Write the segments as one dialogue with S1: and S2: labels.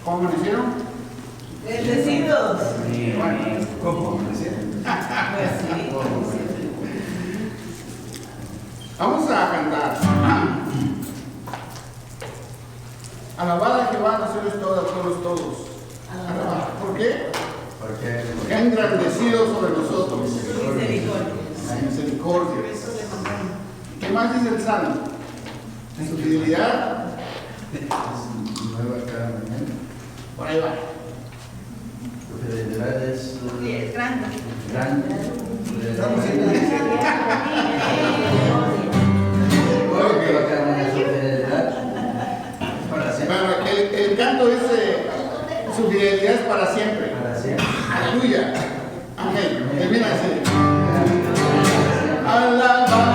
S1: ¿Cómo amanecieron?
S2: Bendecidos.
S1: Bueno, ¿cómo amanecieron?
S2: Pues sí.
S1: Vamos a cantar. Alabad a Jehová, naciones todas, pueblos todos. Alabad. ¿Por qué? Porque ha engrandecido sobre nosotros.
S2: Misericordia.
S1: La misericordia.
S2: Eso le mandamos.
S1: ¿Qué más dice el Salmo? En su fidelidad.
S3: Nueva cada mañana.
S1: Por ahí va.
S3: Tu fidelidad es
S2: Sí, es grande.
S3: grande.
S1: Estamos en
S3: Nueva cada mañana su fidelidad. Para siempre.
S1: Bueno, el canto dice, su fidelidad es para siempre.
S3: Para siempre.
S1: Aleluya. Amén. Termina así. Alabad.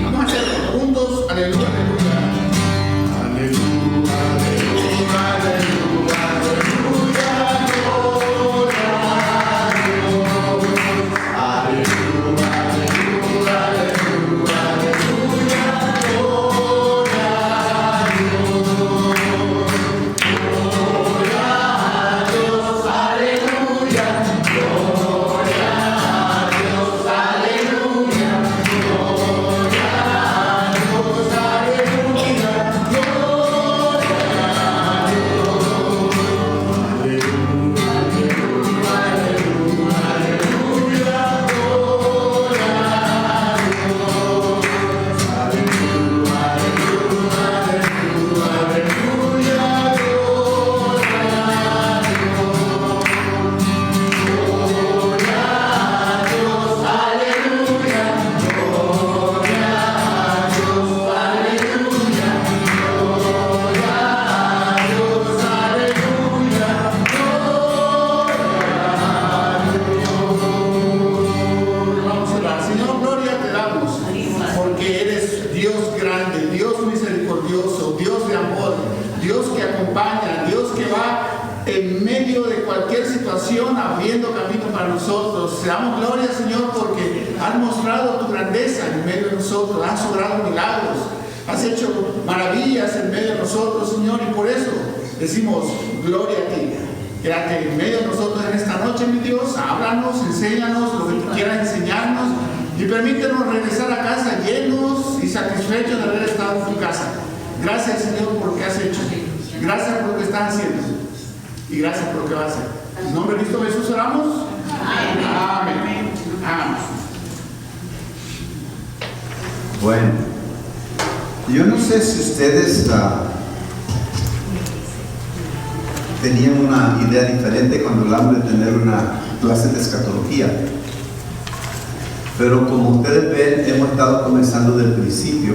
S1: Vamos a hacerlo juntos. Aleluya, aleluya. en medio de cualquier situación, abriendo camino para nosotros. Te damos gloria, Señor, porque has mostrado tu grandeza en medio de nosotros, has obrado milagros, has hecho maravillas en medio de nosotros, Señor, y por eso decimos gloria a ti. Quédate en medio de nosotros en esta noche, mi Dios. Háblanos, enséñanos lo que tú quieras enseñarnos y permítenos regresar a casa llenos y satisfechos de haber estado en tu casa. Gracias, Señor, por lo que has hecho. Gracias por lo que estás haciendo. Y gracias por lo que vas a hacer. En nombre de Cristo Jesús oramos. Amén. Amén. Amén.
S4: Bueno, yo no sé si ustedes tenían una idea diferente cuando hablamos de tener una clase de escatología. Pero como ustedes ven, hemos estado comenzando del principio.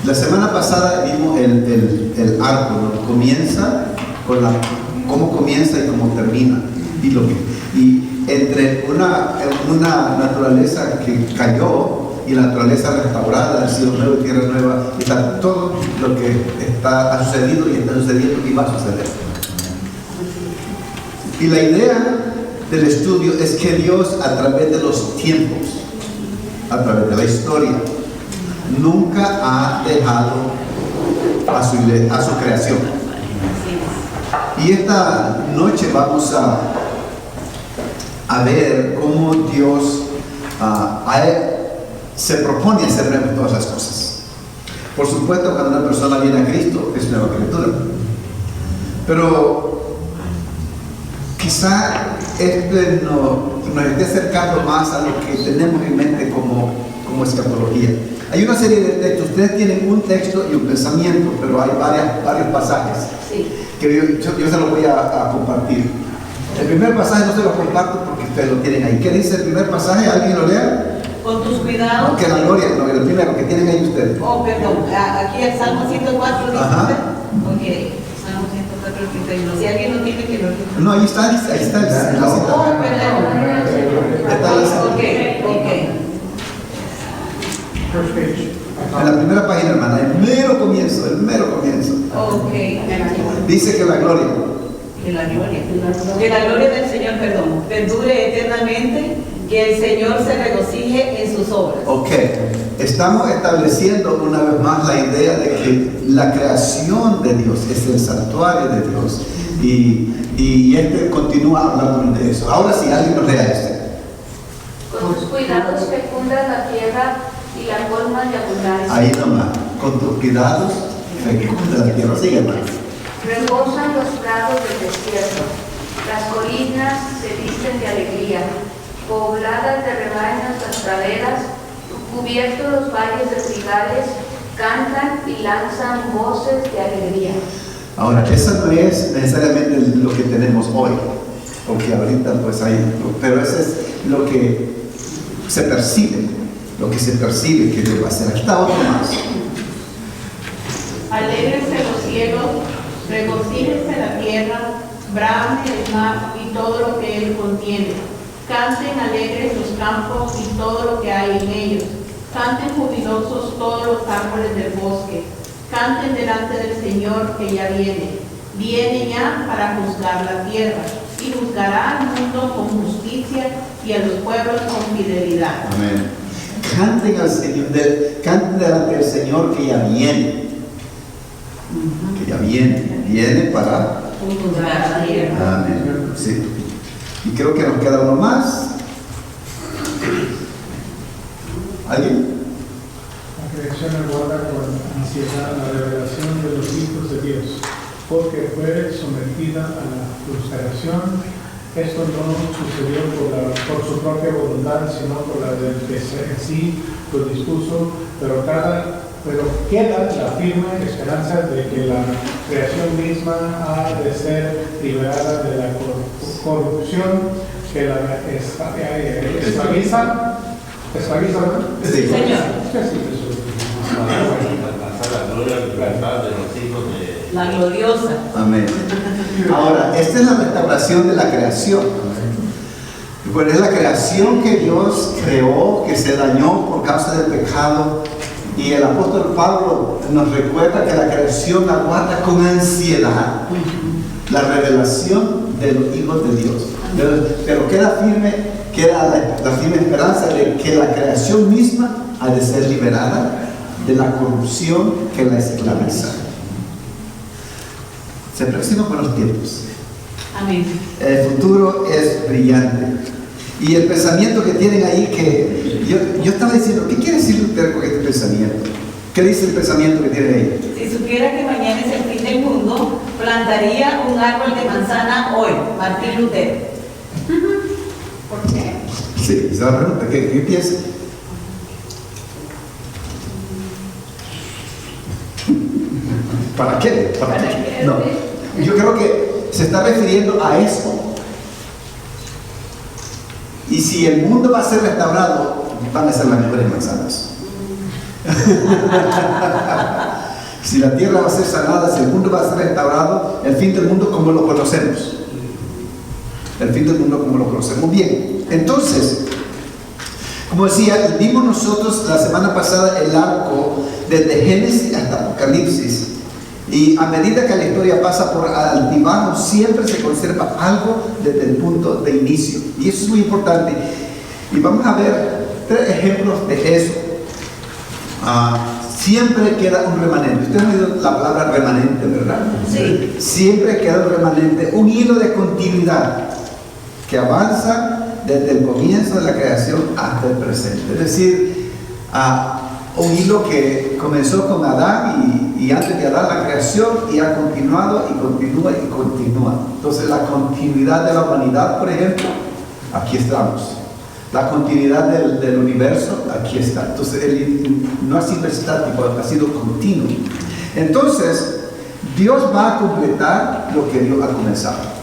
S4: La semana pasada vimos el arco, ¿no? Comienza con cómo comienza y cómo termina. Y entre una naturaleza que cayó y la naturaleza restaurada, el cielo nuevo y tierra nueva, está todo lo que ha sucedido y está sucediendo y va a suceder. Y la idea del estudio es que Dios, a través de los tiempos, a través de la historia, nunca ha dejado a su creación. Y esta noche vamos a ver cómo Dios se propone hacer nuevas todas las cosas. Por supuesto, cuando una persona viene a Cristo, es nueva criatura. Pero quizá nos esté acercando más a lo que tenemos en mente como escatología. Hay una serie de textos, ustedes tienen un texto y un pensamiento, pero hay varios pasajes que yo se los voy a compartir. El primer pasaje no se lo comparto porque ustedes lo tienen ahí. ¿Qué dice el primer pasaje? ¿Alguien lo lea?
S2: Con tus cuidados.
S4: Que la gloria, no, el primero que tienen ahí ustedes.
S2: Oh, perdón, aquí el Salmo 104 dice.
S4: Ajá.
S2: Ok, Salmo 104, 31. Si alguien lo tiene, que lo diga.
S4: No, ahí está la cita.
S2: Oh, perdón.
S4: Está la cita.
S2: Ok.
S4: En la primera página, hermana, el mero comienzo.
S2: Ok.
S4: Dice que la gloria.
S2: Que la gloria del Señor, perdure eternamente, que el Señor se regocije en sus obras.
S4: Ok, estamos estableciendo una vez más la idea de que la creación de Dios es el santuario de Dios y continúa hablando de eso. Ahora sí, alguien nos lea este.
S5: Con tus cuidados fecundas la tierra y la colmas de abundancia.
S4: Ahí nomás, con tus cuidados fecunda la tierra. Sigue, hermano.
S5: Reposan los prados del desierto, las colinas se visten de alegría, pobladas de rebaños las praderas, cubiertos los valles de trigales, cantan y lanzan voces de alegría.
S4: Ahora, eso no es necesariamente lo que tenemos hoy, porque ahorita pues hay, pero eso es lo que se percibe, que Dios va a hacer. Aquí está otro más.
S6: Alégrense los cielos, regocíjense la tierra, brame el mar y todo lo que él contiene. Canten alegres los campos y todo lo que hay en ellos. Canten jubilosos todos los árboles del bosque. Canten delante del Señor que ya viene. Viene ya para juzgar la tierra y juzgará al mundo con justicia y a los pueblos con fidelidad.
S4: Amén. Canten al Señor, canten delante del Señor que ya viene. Que ya viene para
S2: Juzgar la tierra.
S4: amén. Sí. Y creo que nos queda uno más. ¿Alguien?
S7: La creación aguarda con ansiedad la revelación de los hijos de Dios, porque fue sometida a la frustración. Esto no sucedió por su propia voluntad, sino por la del que en sí lo dispuso, pero queda la firme esperanza de que la creación misma ha de ser liberada de la corrupción que la esclaviza, ¿no?
S4: Sí.
S2: Señor.
S8: La gloria y libertad de los hijos de
S2: La gloriosa.
S4: Amén. Ahora, esta es la restauración de la creación. Pues es la creación que Dios creó, que se dañó por causa del pecado. Y el apóstol Pablo nos recuerda que la creación aguarda con ansiedad la revelación de los hijos de Dios. Pero queda la firme esperanza de que la creación misma ha de ser liberada de la corrupción que la esclaviza. Se aproximan buenos tiempos.
S2: Amén.
S4: El futuro es brillante. Y el pensamiento que tienen ahí, que yo estaba diciendo, ¿qué quiere decir usted con este pensamiento? ¿Qué dice el pensamiento que tienen ahí?
S2: Si supiera que mañana es el fin del mundo, plantaría un árbol de manzana hoy. Martín Lutero.
S6: ¿Por qué?
S4: Sí, esa es la pregunta. ¿Qué piensa? ¿Para qué? ¿Para qué? No. Yo creo que se está refiriendo a eso. Y si el mundo va a ser restaurado, van a ser las mejores manzanas. Si la tierra va a ser sanada, si el mundo va a ser restaurado, el fin del mundo como lo conocemos. El fin del mundo como lo conocemos. Bien, entonces, como decía, vimos nosotros la semana pasada el arco desde Génesis hasta Apocalipsis. Y a medida que la historia pasa por altibajos, siempre se conserva algo desde el punto de inicio. Y eso es muy importante. Y vamos a ver 3 ejemplos de eso. Siempre queda un remanente. Ustedes han oído la palabra remanente, ¿verdad?
S2: Sí.
S4: Siempre queda un remanente, un hilo de continuidad que avanza desde el comienzo de la creación hasta el presente. Es decir, un hilo que comenzó con Adán y antes de Adán la creación y ha continuado y continúa y continúa. Entonces la continuidad de la humanidad, por ejemplo, aquí estamos. La continuidad del universo, aquí está. Entonces no ha sido estático, ha sido continuo. Entonces Dios va a completar lo que Dios ha comenzado.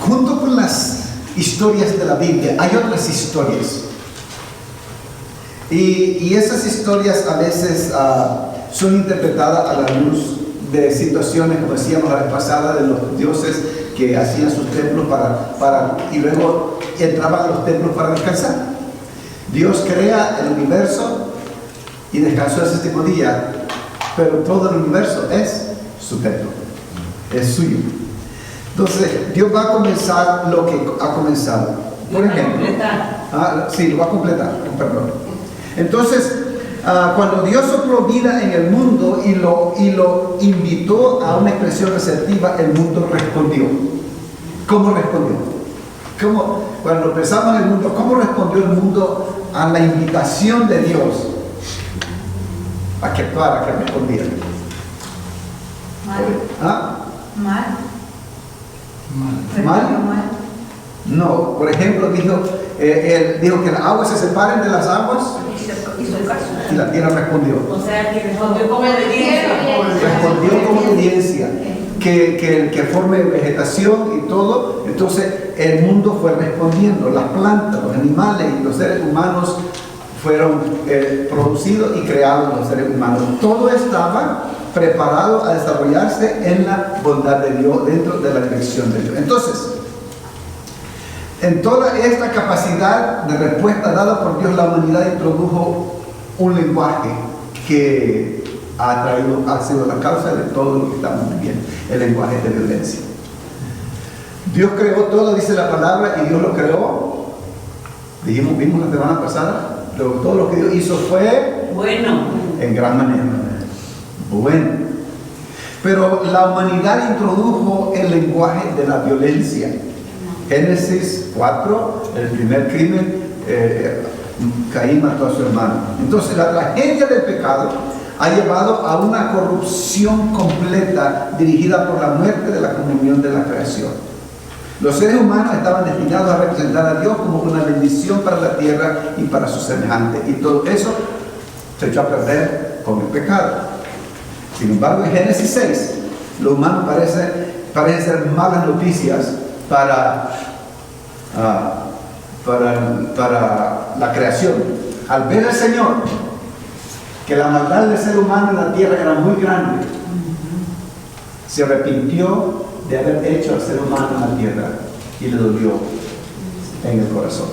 S4: Junto con las historias de la Biblia hay otras historias. Y esas historias a veces son interpretadas a la luz de situaciones, como decíamos la vez pasada, de los dioses que hacían sus templos y luego entraban a los templos para descansar. Dios crea el universo y descansó el 7º día, pero todo el universo es su templo, es suyo. Entonces, Dios va a comenzar lo que ha comenzado. Por ejemplo, sí, lo va a completar, con perdón. Entonces, cuando Dios sopló vida en el mundo y lo invitó a una expresión receptiva, el mundo respondió. ¿Cómo respondió? Cuando pensamos en el mundo, ¿cómo respondió el mundo a la invitación de Dios a que actuara, a que respondiera?
S6: Mal.
S4: ¿Mal? No, por ejemplo, dijo que las aguas se separen de las aguas y la tierra respondió.
S2: O sea, que respondió como obediencia.
S4: Respondió como obediencia. Que forme vegetación y todo. Entonces el mundo fue respondiendo. Las plantas, los animales y los seres humanos fueron producidos y creados los seres humanos. Todo estaba preparado a desarrollarse en la bondad de Dios, dentro de la dirección de Dios. Entonces, en toda esta capacidad de respuesta dada por Dios, la humanidad introdujo un lenguaje que ha sido la causa de todo lo que estamos viviendo, el lenguaje de violencia. Dios creó todo, dice la palabra, y Dios lo creó. Vimos la semana pasada, todo lo que Dios hizo fue
S2: bueno,
S4: en gran manera. Bueno, pero la humanidad introdujo el lenguaje de la violencia. Génesis 4, el primer crimen, Caín mató a su hermano. Entonces la tragedia del pecado ha llevado a una corrupción completa dirigida por la muerte de la comunión de la creación. Los seres humanos estaban destinados a representar a Dios como una bendición para la tierra y para sus semejantes, y todo eso se echó a perder con el pecado. Sin embargo, en Génesis 6, lo humano parece ser malas noticias para la creación. Al ver al Señor que la maldad del ser humano en la tierra era muy grande, se arrepintió de haber hecho al ser humano en la tierra y le dolió en el corazón.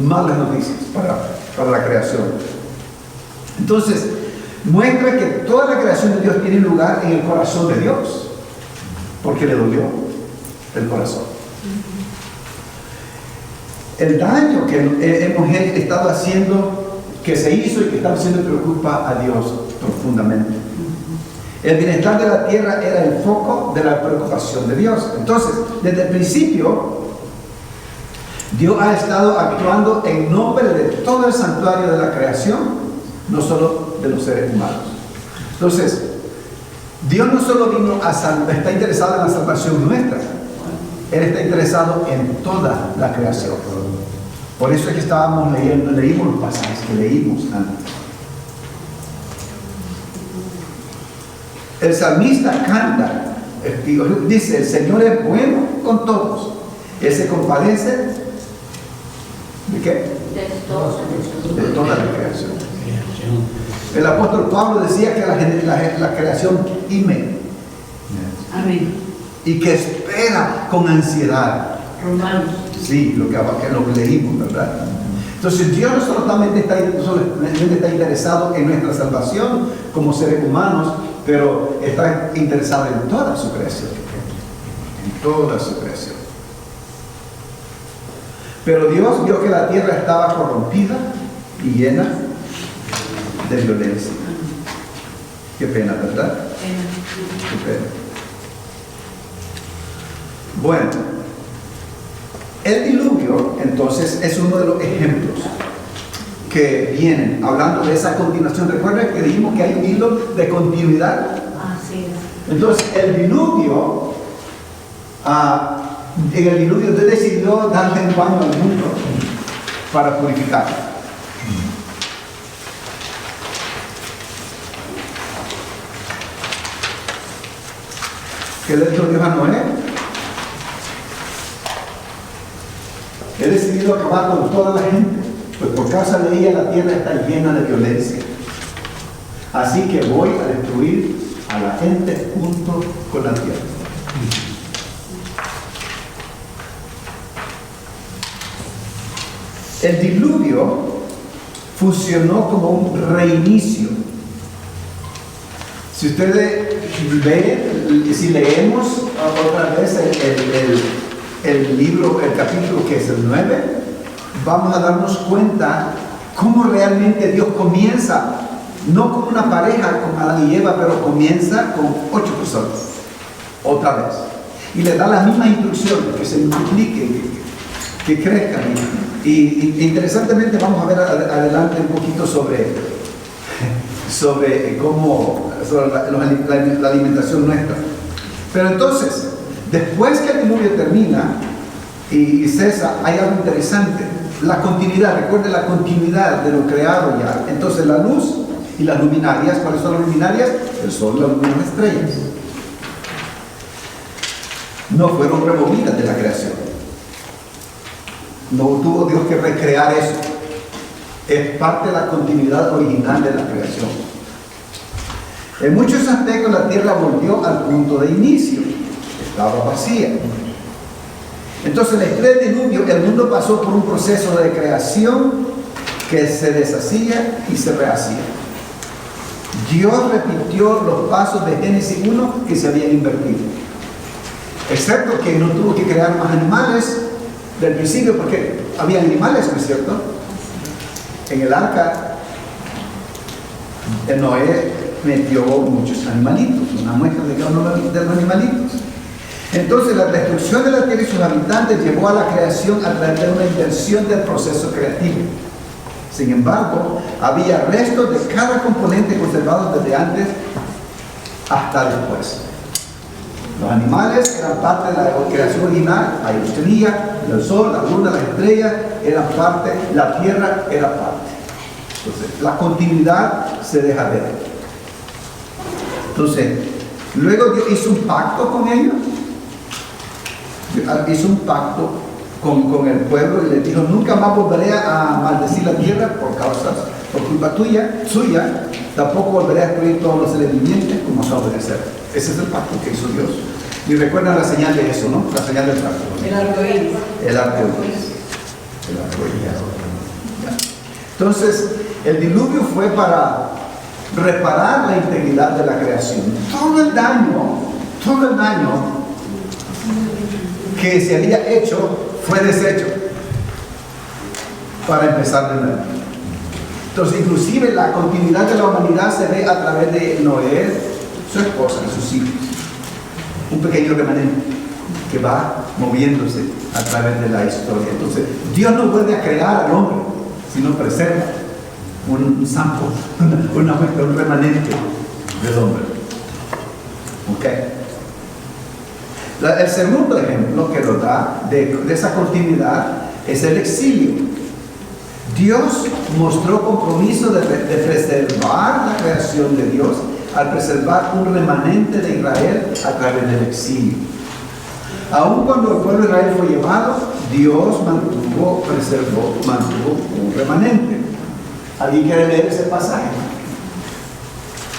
S4: Malas noticias para la creación. Entonces,
S9: muestra que toda la creación de Dios tiene lugar en el corazón de Dios, porque le dolió el corazón. El daño que hemos estado haciendo, que se hizo y que estamos haciendo, preocupa a Dios profundamente. El bienestar de la tierra era el foco de la preocupación de Dios. Entonces, desde el principio, Dios ha estado actuando en nombre de todo el santuario de la creación, no solo de los seres humanos. Entonces, Dios no solo está interesado en la salvación nuestra, Él está interesado en toda la creación. Por eso es que leímos los pasajes que leímos antes. El salmista canta, dice, el Señor es bueno con todos. Él se compadece ¿de qué? De toda la creación. El apóstol Pablo decía que la creación gime.
S2: Amén.
S9: Y que espera con ansiedad.
S2: Romanos.
S9: Sí, lo que leímos, ¿verdad? Entonces Dios no solamente está interesado en nuestra salvación como seres humanos, pero está interesado en toda su creación. En toda su creación. Pero Dios vio que la tierra estaba corrompida y llena de violencia. Qué pena, ¿verdad? Qué pena. Bueno, el diluvio entonces es uno de los ejemplos que vienen hablando de esa continuación. Recuerden que dijimos que hay un hilo de continuidad.
S2: Así es.
S9: Entonces el diluvio, en el diluvio Dios decidió darle un baño al mundo para purificarlo. ¿Qué le dijo Dios a Noé? He decidido acabar con toda la gente, pues por causa de ella la tierra está llena de violencia. Así que voy a destruir a la gente junto con la tierra. El diluvio funcionó como un reinicio. Si ustedes ven, si leemos otra vez el libro, el capítulo que es el 9, vamos a darnos cuenta cómo realmente Dios comienza, no como una pareja con Adán y Eva, pero comienza con 8 personas, otra vez. Y le da las mismas instrucciones, que se multipliquen, que crezcan. Y interesantemente vamos a ver adelante un poquito sobre la alimentación nuestra. Pero entonces, después que el diluvio termina y cesa, hay algo interesante. La continuidad, recuerden la continuidad de lo creado ya. Entonces la luz y las luminarias, ¿cuáles son las luminarias? El sol, la luna y las estrellas. No fueron removidas de la creación. No tuvo Dios que recrear eso. Es parte de la continuidad original de la creación. En muchos aspectos la tierra volvió al punto de inicio. Estaba vacía. Entonces, después del diluvio, el mundo pasó por un proceso de creación que se deshacía y se rehacía. Dios repitió los pasos de Génesis 1 que se habían invertido. Excepto que no tuvo que crear más animales del principio, porque había animales, ¿no es cierto? En el arca, Noé metió muchos animalitos, una muestra de cada uno de los animalitos. Entonces la destrucción de la tierra y sus habitantes llevó a la creación a través de una inversión del proceso creativo. Sin embargo, había restos de cada componente conservados desde antes hasta después. Los animales eran parte de la creación original, la ilustraría, el sol, la luna, las estrellas eran parte, la tierra era parte. Entonces, la continuidad se deja ver. Entonces, luego Dios hizo un pacto con ellos. Hizo un pacto con el pueblo y les dijo: nunca más volveré a maldecir la tierra por culpa suya, tampoco volveré a destruir todos los seres vivientes como a obedecer. Ese es el pacto que hizo Dios. Y recuerdan la señal de eso, ¿no? La señal del pacto.
S2: El arco iris.
S9: El arco iris. El arco iris. Entonces, el diluvio fue para reparar la integridad de la creación. Todo el daño que se había hecho fue deshecho para empezar de nuevo. Entonces, inclusive la continuidad de la humanidad se ve a través de Noé, su esposa y sus hijos. Un pequeño remanente que va moviéndose a través de la historia. Entonces, Dios no vuelve a crear al hombre, sino preserva un sample, un remanente del hombre. ¿Ok? El segundo ejemplo que nos da de esa continuidad es el exilio. Dios mostró compromiso de preservar la creación de Dios al preservar un remanente de Israel a través del exilio. Aun cuando el pueblo de Israel fue llevado, Dios preservó un remanente. ¿Alguien quiere leer ese pasaje?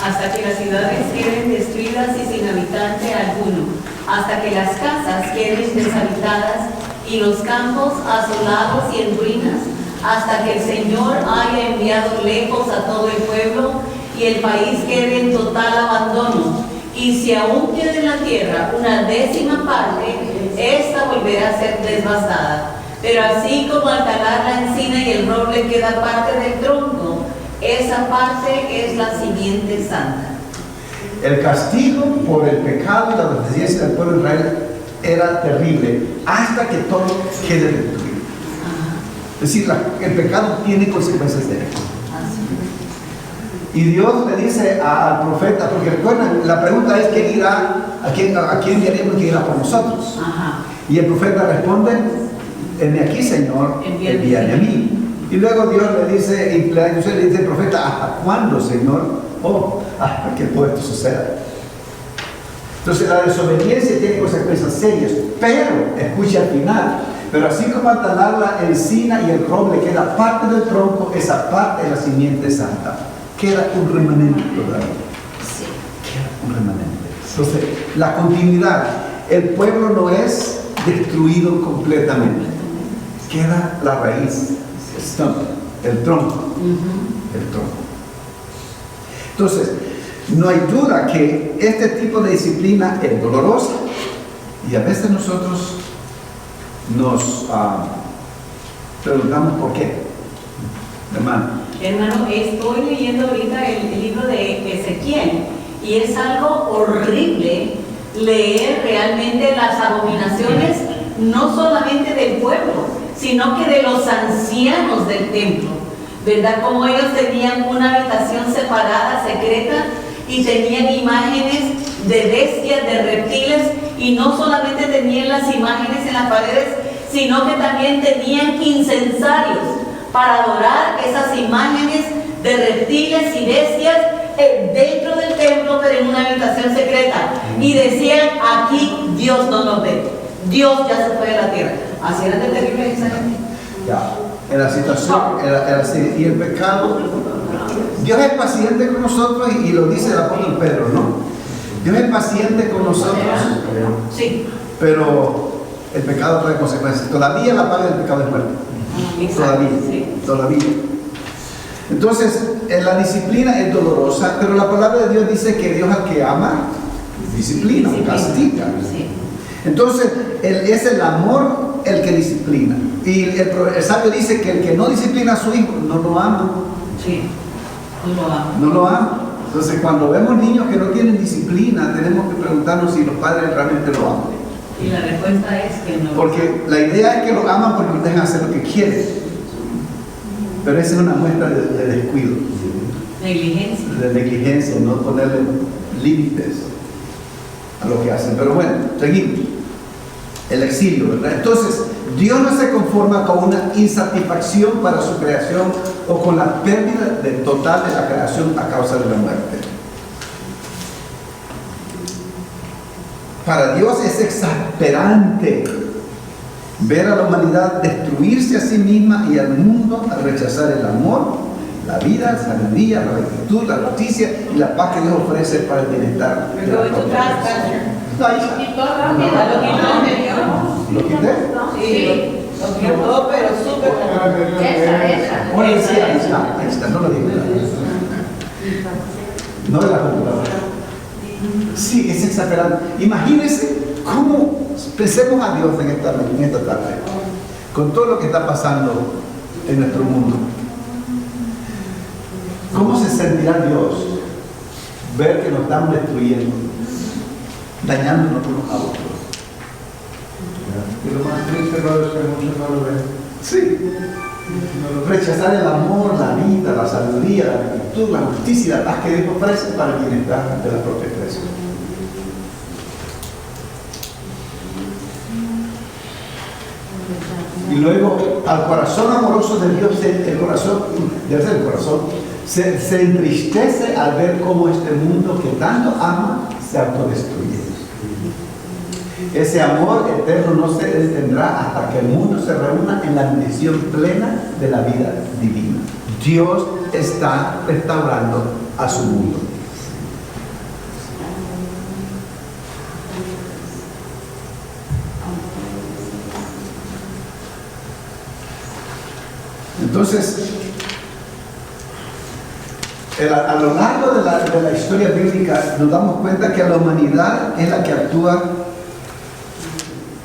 S2: Hasta que las ciudades queden destruidas y sin habitante alguno, hasta que las casas queden deshabitadas y los campos asolados y en ruinas, hasta que el Señor haya enviado lejos a todo el pueblo y el país quede en total abandono. Y si aún queda en la tierra una 10ª parte, esta volverá a ser devastada. Pero así como al talar la encina y el roble queda parte del tronco, esa parte es la simiente santa.
S9: El castigo por el pecado y la desobediencia del pueblo de Israel era terrible hasta que todo quede destruido. Es decir, el pecado tiene consecuencias de él. Y Dios le dice al profeta, porque recuerden, la pregunta es ¿quién irá? ¿A quién diremos que irá por nosotros? Y el profeta responde, heme aquí, Señor, envíame a mí. Y luego Dios le dice, y le dice al profeta, ¿hasta cuándo, Señor? Hasta que todo esto suceda. Entonces la desobediencia tiene consecuencias serias, pero, escuche al final, pero así como al talar la encina y el roble queda parte del tronco, esa parte es la simiente santa. Queda un remanente todavía. Sí. Queda un remanente. Entonces, la continuidad, el pueblo no es destruido completamente. Queda la raíz, el tronco. El tronco. Entonces, no hay duda que este tipo de disciplina es dolorosa. Y a veces nosotros nos preguntamos por qué.
S2: Hermano, estoy leyendo ahorita el libro de Ezequiel y es algo horrible leer realmente las abominaciones, no solamente del pueblo, sino que de los ancianos del templo, ¿verdad? Como ellos tenían una habitación separada, secreta, y tenían imágenes de bestias, de reptiles, y no solamente tenían las imágenes en las paredes, sino que también tenían incensarios para adorar esas imágenes de reptiles y bestias dentro del templo, pero en una habitación secreta. Y decían, aquí Dios no nos ve. Dios ya se fue de la tierra. Así era de terrible esa gente.
S9: Ya, en la situación, era así. Y el pecado, Dios es paciente con nosotros y lo dice el apóstol Pedro, ¿no? Dios es paciente con nosotros,
S2: sí,
S9: pero el pecado trae consecuencias. Todavía la paga del pecado es muerte. Todavía. Entonces, la disciplina es dolorosa, pero la palabra de Dios dice que Dios al que ama, disciplina, castiga. Entonces, es el amor el que disciplina. Y el sabio dice que el que no disciplina a su hijo, no lo ama.
S2: Sí, no lo ama.
S9: No lo ama. Entonces, cuando vemos niños que no tienen disciplina, tenemos que preguntarnos si los padres realmente lo aman.
S2: Y la respuesta es que no.
S9: Porque la idea es que lo aman porque los dejan hacer lo que quieren. Pero esa es una muestra de descuido.
S2: Negligencia.
S9: De negligencia, no ponerle límites a lo que hacen. Pero bueno, seguimos. El exilio, ¿verdad? Entonces, Dios no se conforma con una insatisfacción para su creación o con la pérdida total de la creación a causa de la muerte. Para Dios es exasperante ver a la humanidad destruirse a sí misma y al mundo al rechazar el amor, la vida, la sabiduría, la rectitud, la justicia y la paz que Dios ofrece para el bienestar.
S2: Pero tú
S9: ¿Lo quité?
S2: Sí, lo quitó, pero súper.
S5: Esa.
S9: Ahí está, no lo digo. no de la computadora. Sí, es exagerante. Imagínense cómo pensemos a Dios en esta tarde, con todo lo que está pasando en nuestro mundo. ¿Cómo se sentirá Dios ver que nos están destruyendo, dañándonos unos a otros?
S7: Y lo más triste, hermano, es que muchos no lo ven.
S9: Sí. Rechazar el amor, la vida, la sabiduría, la virtud, la justicia y la paz que Dios ofrece para el bienestar de la propia iglesia. Y luego al corazón amoroso de Dios, el corazón se entristece al ver cómo este mundo que tanto ama se autodestruye. Ese amor eterno no se detendrá hasta que el mundo se reúna en la bendición plena de la vida divina. Dios está restaurando a su mundo. Entonces, a lo largo de la historia bíblica nos damos cuenta que la humanidad es la que actúa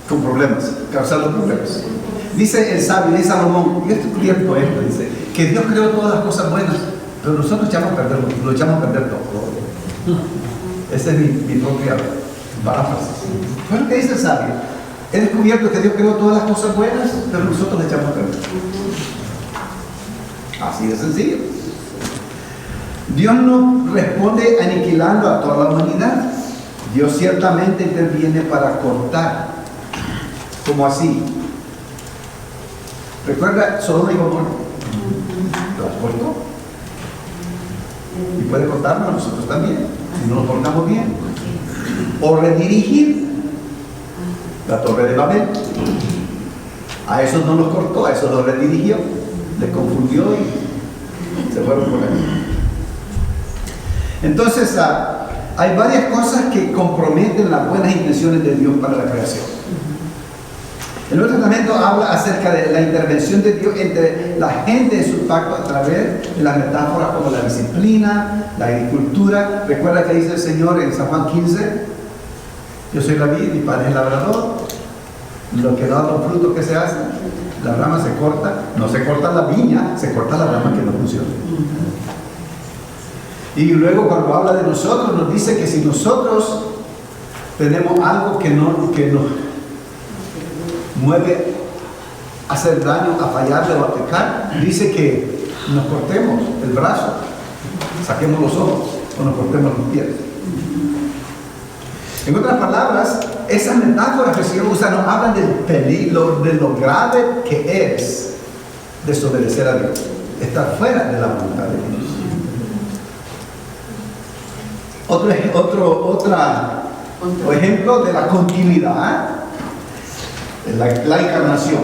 S9: con problemas, causando problemas. Dice el sabio, dice Salomón, y esto es cierto esto, dice, que Dios creó todas las cosas buenas, pero nosotros lo echamos a perder todo. Esa es mi propia paráfrasis. ¿Qué es lo que dice el sabio? He descubierto que Dios creó todas las cosas buenas, pero nosotros le echamos a perder. Así de sencillo. Dios no responde aniquilando a toda la humanidad. Dios ciertamente interviene para cortar. ¿Cómo así? ¿Recuerda Sodoma y Gomorra? Los cortó. Y puede cortarnos a nosotros también, si no nos portamos bien. O redirigir la Torre de Babel. A esos no los cortó, a esos los redirigió. Les confundió y se fueron por ahí. Entonces, hay varias cosas que comprometen las buenas intenciones de Dios para la creación. El Nuevo Testamento habla acerca de la intervención de Dios entre la gente en su pacto a través de las metáforas como la disciplina, la agricultura. Recuerda que dice el Señor en San Juan 15, yo soy la vid, mi padre es el labrador, lo que no da los frutos que se hacen, la rama se corta, no se corta la viña, se corta la rama que no funciona. Y luego cuando habla de nosotros, nos dice que si nosotros tenemos algo que nos mueve a hacer daño, a fallarle o a pecar, dice que nos cortemos el brazo, saquemos los ojos o nos cortemos los pies. En otras palabras, esas metáforas que el Señor usa nos hablan del peligro, de lo grave que es desobedecer a Dios, estar fuera de la voluntad de Dios. Otro ejemplo de la continuidad, la encarnación.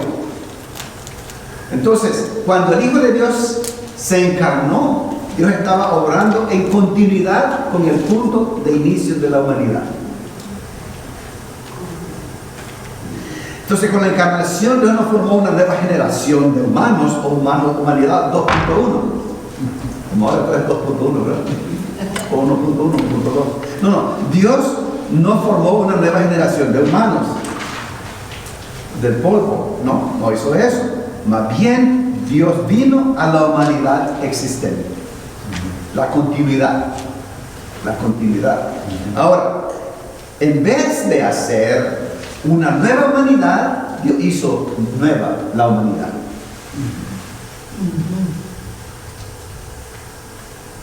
S9: Entonces, cuando el Hijo de Dios se encarnó, Dios estaba obrando en continuidad con el punto de inicio de la humanidad. Entonces, con la encarnación, Dios no formó una nueva generación de humanos o humanidad 2.1. Como ahora es 2.1, ¿verdad? O 1.1, 1.2. No, Dios no formó una nueva generación de humanos del polvo. No hizo eso. Más bien, Dios vino a la humanidad existente. La continuidad. Ahora, en vez de hacer una nueva humanidad, Dios hizo nueva la humanidad.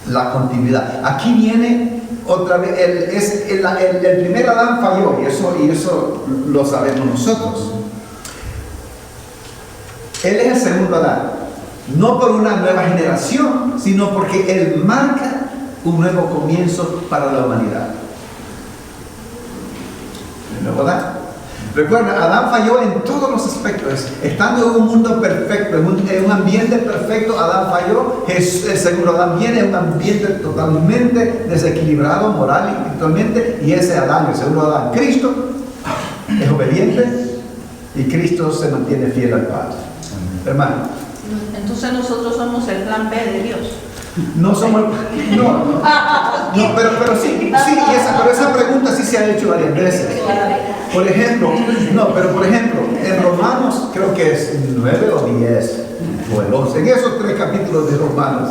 S9: La continuidad. Aquí viene otra vez, el primer Adán falló, y eso lo sabemos nosotros. Él es el segundo Adán, no por una nueva generación, sino porque Él marca un nuevo comienzo para la humanidad. El nuevo Adán. Recuerda, Adán falló en todos los aspectos. Estando en un mundo perfecto, en un ambiente perfecto, Adán falló. El segundo Adán viene en un ambiente totalmente desequilibrado, moral y espiritualmente. Y ese Adán, el segundo Adán, Cristo, es obediente y Cristo se mantiene fiel al Padre. Hermano.
S6: Entonces nosotros somos el plan B de Dios.
S9: No somos, no, pero sí, y esa pregunta sí se ha hecho varias veces. Por ejemplo, en Romanos, creo que es 9 o 10, o el 11, en esos 3 capítulos de Romanos,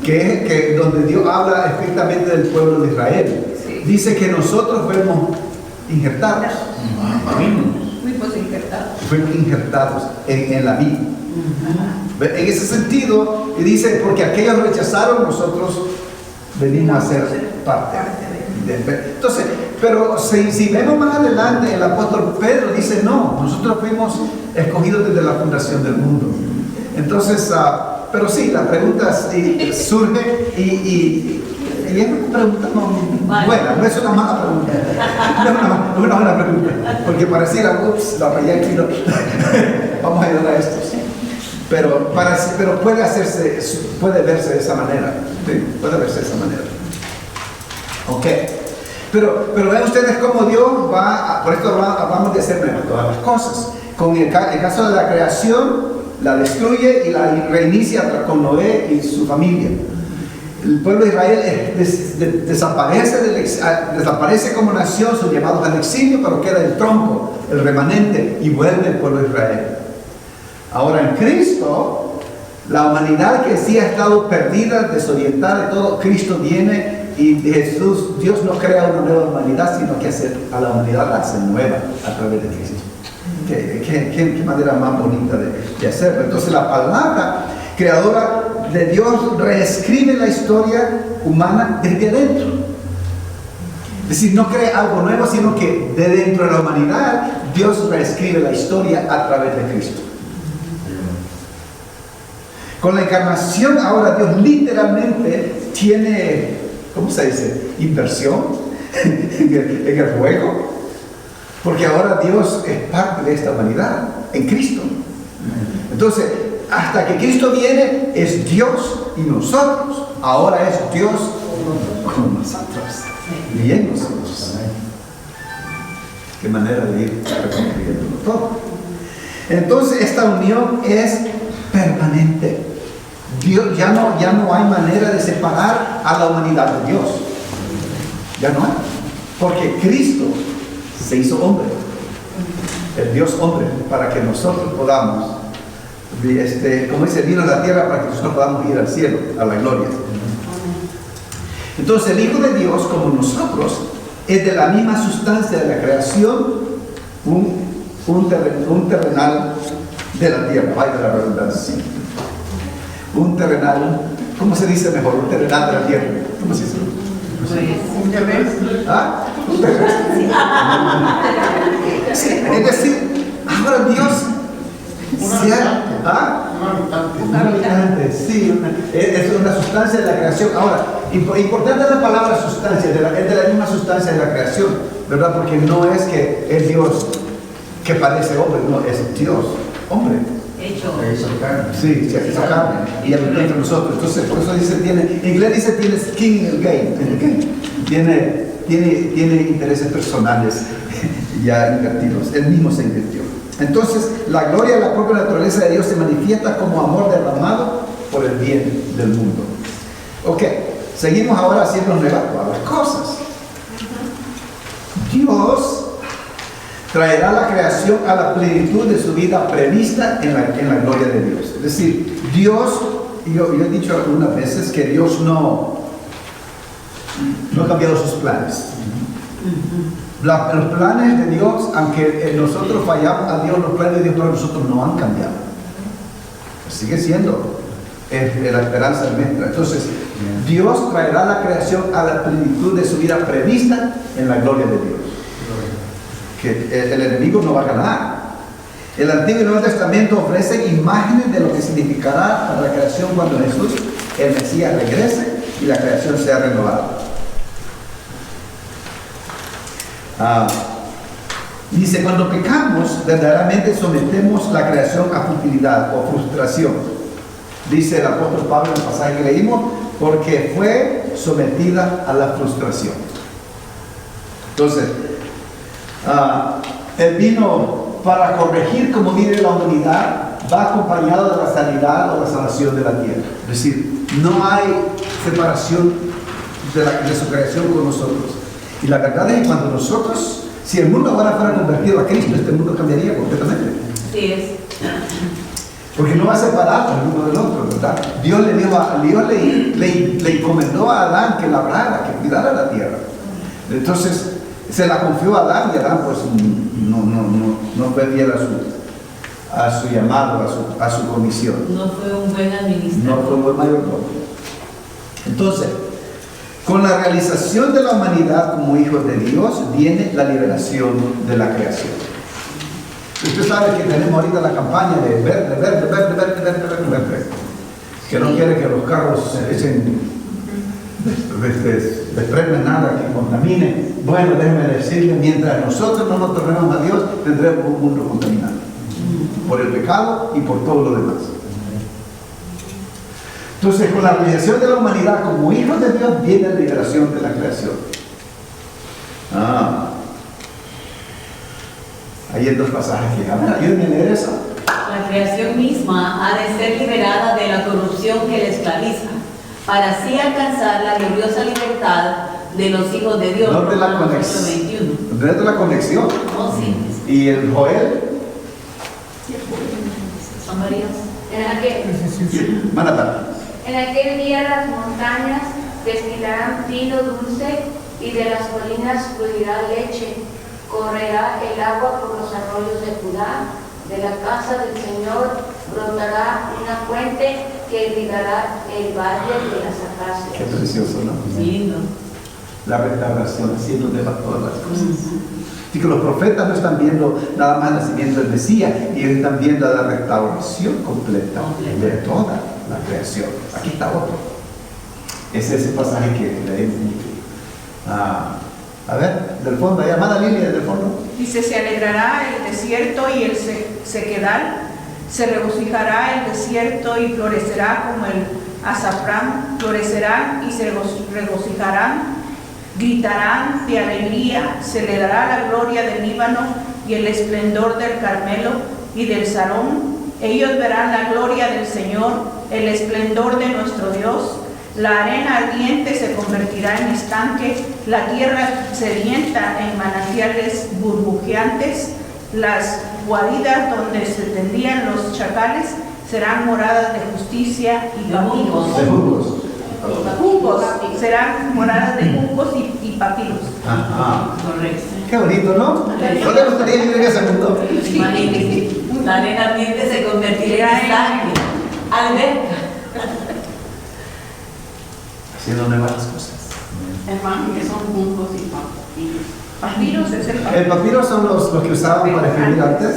S9: que donde Dios habla estrictamente del pueblo de Israel, dice que nosotros fuimos injertados. Fuimos injertados en la vida. En ese sentido, y dice, porque aquellos rechazaron, nosotros venimos a ser parte. Entonces, pero si vemos más adelante, el apóstol Pedro dice, no, nosotros fuimos escogidos desde la fundación del mundo. Entonces, pero sí, la pregunta surge y es una pregunta buena, no es una mala pregunta. No es una buena pregunta, porque pareciera, ups, la rayé aquí, no. Vamos a ayudar a esto. Pero puede verse de esa manera. ¿Sí? Puede verse de esa manera. Ok. Pero vean ustedes cómo Dios va, por esto hablamos de hacer nuevas todas las cosas. Con el caso de la creación, la destruye y la reinicia con Noé y su familia. El pueblo de Israel desaparece como nación, son llevados al exilio, pero queda el tronco, el remanente, y vuelve el pueblo de Israel. Ahora en Cristo, la humanidad que sí ha estado perdida, desorientada y todo, Cristo viene y Dios no crea una nueva humanidad, sino que a la humanidad la hace nueva a través de Cristo. ¿Qué manera más bonita de hacerlo? Entonces la palabra creadora de Dios reescribe la historia humana desde adentro. Es decir, no crea algo nuevo, sino que de dentro de la humanidad Dios reescribe la historia a través de Cristo. Con la encarnación ahora Dios literalmente tiene, ¿cómo se dice? Inversión en el juego. Porque ahora Dios es parte de esta humanidad en Cristo. Entonces, hasta que Cristo viene, es Dios y nosotros. Ahora es Dios con nosotros y en nosotros. Qué manera de ir reconstruyendo todo. Entonces, esta unión es permanente. Dios, ya no hay manera de separar a la humanidad de Dios. Ya no hay. Porque Cristo se hizo hombre, el Dios hombre, para que nosotros podamos, como dice, vino a la tierra para que nosotros podamos ir al cielo, a la gloria. Entonces el Hijo de Dios, como nosotros, es de la misma sustancia de la creación, un terrenal de la tierra, vaya la redundancia. Un terrenal, ¿cómo se dice mejor? Un terrenal de la tierra. ¿Cómo se dice?
S6: Un terrestre.
S9: ¿Ah? Un terrestre. Sí, es decir, ahora Dios un habitante, sí, es una sustancia de la creación. Ahora, importante es la palabra sustancia, es de la misma sustancia de la creación, ¿verdad? Porque no es que es Dios que parece hombre, no, es Dios, hombre.
S2: Hecho
S3: carne.
S9: Sí, se hizo carne y habitó entre nosotros. Entonces, por eso dice, en inglés dice, tiene skin in the game. Tiene intereses personales ya invertidos. Él mismo se invirtió. Entonces, la gloria de la propia naturaleza de Dios se manifiesta como amor derramado por el bien del mundo. Ok, seguimos ahora haciendo nuevas todas las cosas. Dios traerá la creación a la plenitud de su vida prevista en la gloria de Dios. Es decir, Dios, yo he dicho algunas veces que Dios no ha cambiado sus planes. Los planes de Dios, aunque nosotros fallamos a Dios, los planes de Dios para nosotros no han cambiado. Sigue siendo la esperanza nuestra. Entonces, Dios traerá la creación a la plenitud de su vida prevista en la gloria de Dios. Que el enemigo no va a ganar. El Antiguo y Nuevo Testamento ofrecen imágenes de lo que significará para la creación cuando Jesús, el Mesías, regrese y la creación sea renovada. Dice, cuando pecamos, verdaderamente sometemos la creación a futilidad o frustración. Dice el apóstol Pablo en el pasaje que leímos, porque fue sometida a la frustración. Entonces, Él vino para corregir cómo vive la humanidad va acompañado de la sanidad o la sanación de la tierra. Es decir, no hay separación de su creación con nosotros. Y la verdad es que cuando nosotros, si el mundo ahora fuera convertido a Cristo, este mundo cambiaría completamente.
S2: Sí es.
S9: Porque no va a separar el uno del otro, ¿verdad? Dios le encomendó a Adán que labrara, que cuidara la tierra. Entonces, se la confió a Adán y Adán pues no fue fiel a su llamado, a su comisión.
S2: No fue un buen administrador.
S9: No fue un buen mayordomo. Entonces, con la realización de la humanidad como hijos de Dios, viene la liberación de la creación. Usted sabe que tenemos ahorita la campaña de verde, que no quiere que los carros se echen, desprendan nada que contamine. Bueno, déjenme decirle, mientras nosotros no nos tornemos a Dios, tendremos un mundo contaminado por el pecado y por todo lo demás. Entonces, con la realización de la humanidad como hijos de Dios, viene la liberación de la creación. Hay dos pasajes que ayúdenme a leer eso.
S2: La creación misma ha de ser liberada de la corrupción que la esclaviza, para así alcanzar la gloriosa libertad de los hijos de Dios.
S9: ¿Dónde la
S2: Romanos
S9: conexión?
S2: 8:21.
S9: ¿Dónde es la conexión?
S2: Oh, sí.
S9: ¿Y el Joel?
S2: Son varios.
S5: En aquel día las montañas destilarán vino dulce y de las colinas fluirá leche. Correrá el agua por los arroyos de Judá. De la casa del Señor brotará una fuente que irrigará el valle de las acacias.
S9: Qué precioso, ¿no?
S2: Lindo.
S9: La restauración, haciendo de todas las cosas. Y que los profetas no están viendo nada más el nacimiento del Mesías, y ellos están viendo la restauración completa de toda la creación. Aquí está otro. Es ese pasaje que leímos. A ver, del fondo, hay amada Lilia del fondo.
S6: Dice, se alegrará el desierto y el sequedal, se regocijará el desierto y florecerá como el azafrán, florecerán y se regocijarán, gritarán de alegría, se le dará la gloria del Líbano y el esplendor del Carmelo y del Sarón. Ellos verán la gloria del Señor, el esplendor de nuestro Dios. La arena ardiente se convertirá en estanque, la tierra sedienta en manantiales burbujeantes, las guaridas donde se tendrían los chacales serán moradas de justicia y papiros.
S9: De jugos.
S6: Juncos, serán moradas de juncos y papiros.
S2: Correcto.
S9: Qué bonito, ¿no? ¿No le gustaría vivir en ese mundo?
S2: Imagínense, la arena ardiente se convertirá en estanque, alberca.
S9: Haciendo nuevas cosas.
S6: Hermano, que son juncos y papiros. Papiros es el papiro.
S9: El papiro son los que usaban para escribir antes.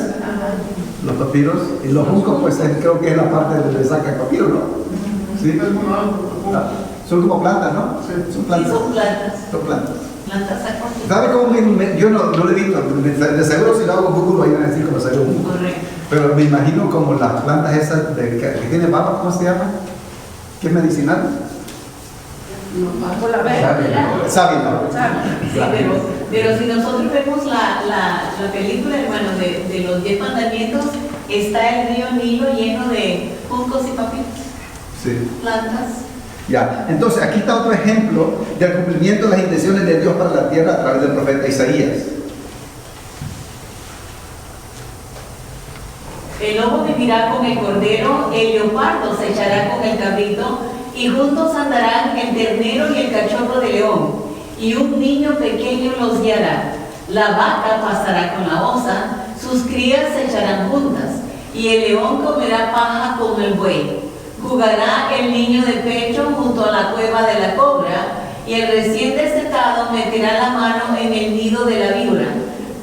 S9: Los papiros. Y los juncos, pues creo que es la parte donde saca el papiro, ¿no? Sí. Son como plantas, ¿no? Son plantas.
S2: Sí, son plantas.
S9: Son plantas.
S2: Plantas acuáticas.
S9: ¿Sabe cómo yo no lo he visto? De seguro si lo hago en Google voy a decir cómo sale un junco.
S2: Correcto.
S9: Pero me imagino como las plantas esas que tienen baba, ¿cómo se llama? ¿Qué es medicinal? Sábila.
S2: Sí, pero si nosotros vemos la película, hermano, de los 10 mandamientos, está el río Nilo lleno de juncos y papiros.
S9: Sí.
S2: Plantas.
S9: Ya, entonces aquí está otro ejemplo del cumplimiento de las intenciones de Dios para la tierra a través del profeta Isaías.
S2: El lobo vivirá con el cordero, el leopardo se echará con el cabrito, y juntos andarán el ternero y el cachorro de león, y un niño pequeño los guiará. La vaca pasará con la osa, sus crías se echarán juntas, y el león comerá paja como el buey. Jugará el niño de pecho junto a la cueva de la cobra, y el recién destetado meterá la mano en el nido de la víbora.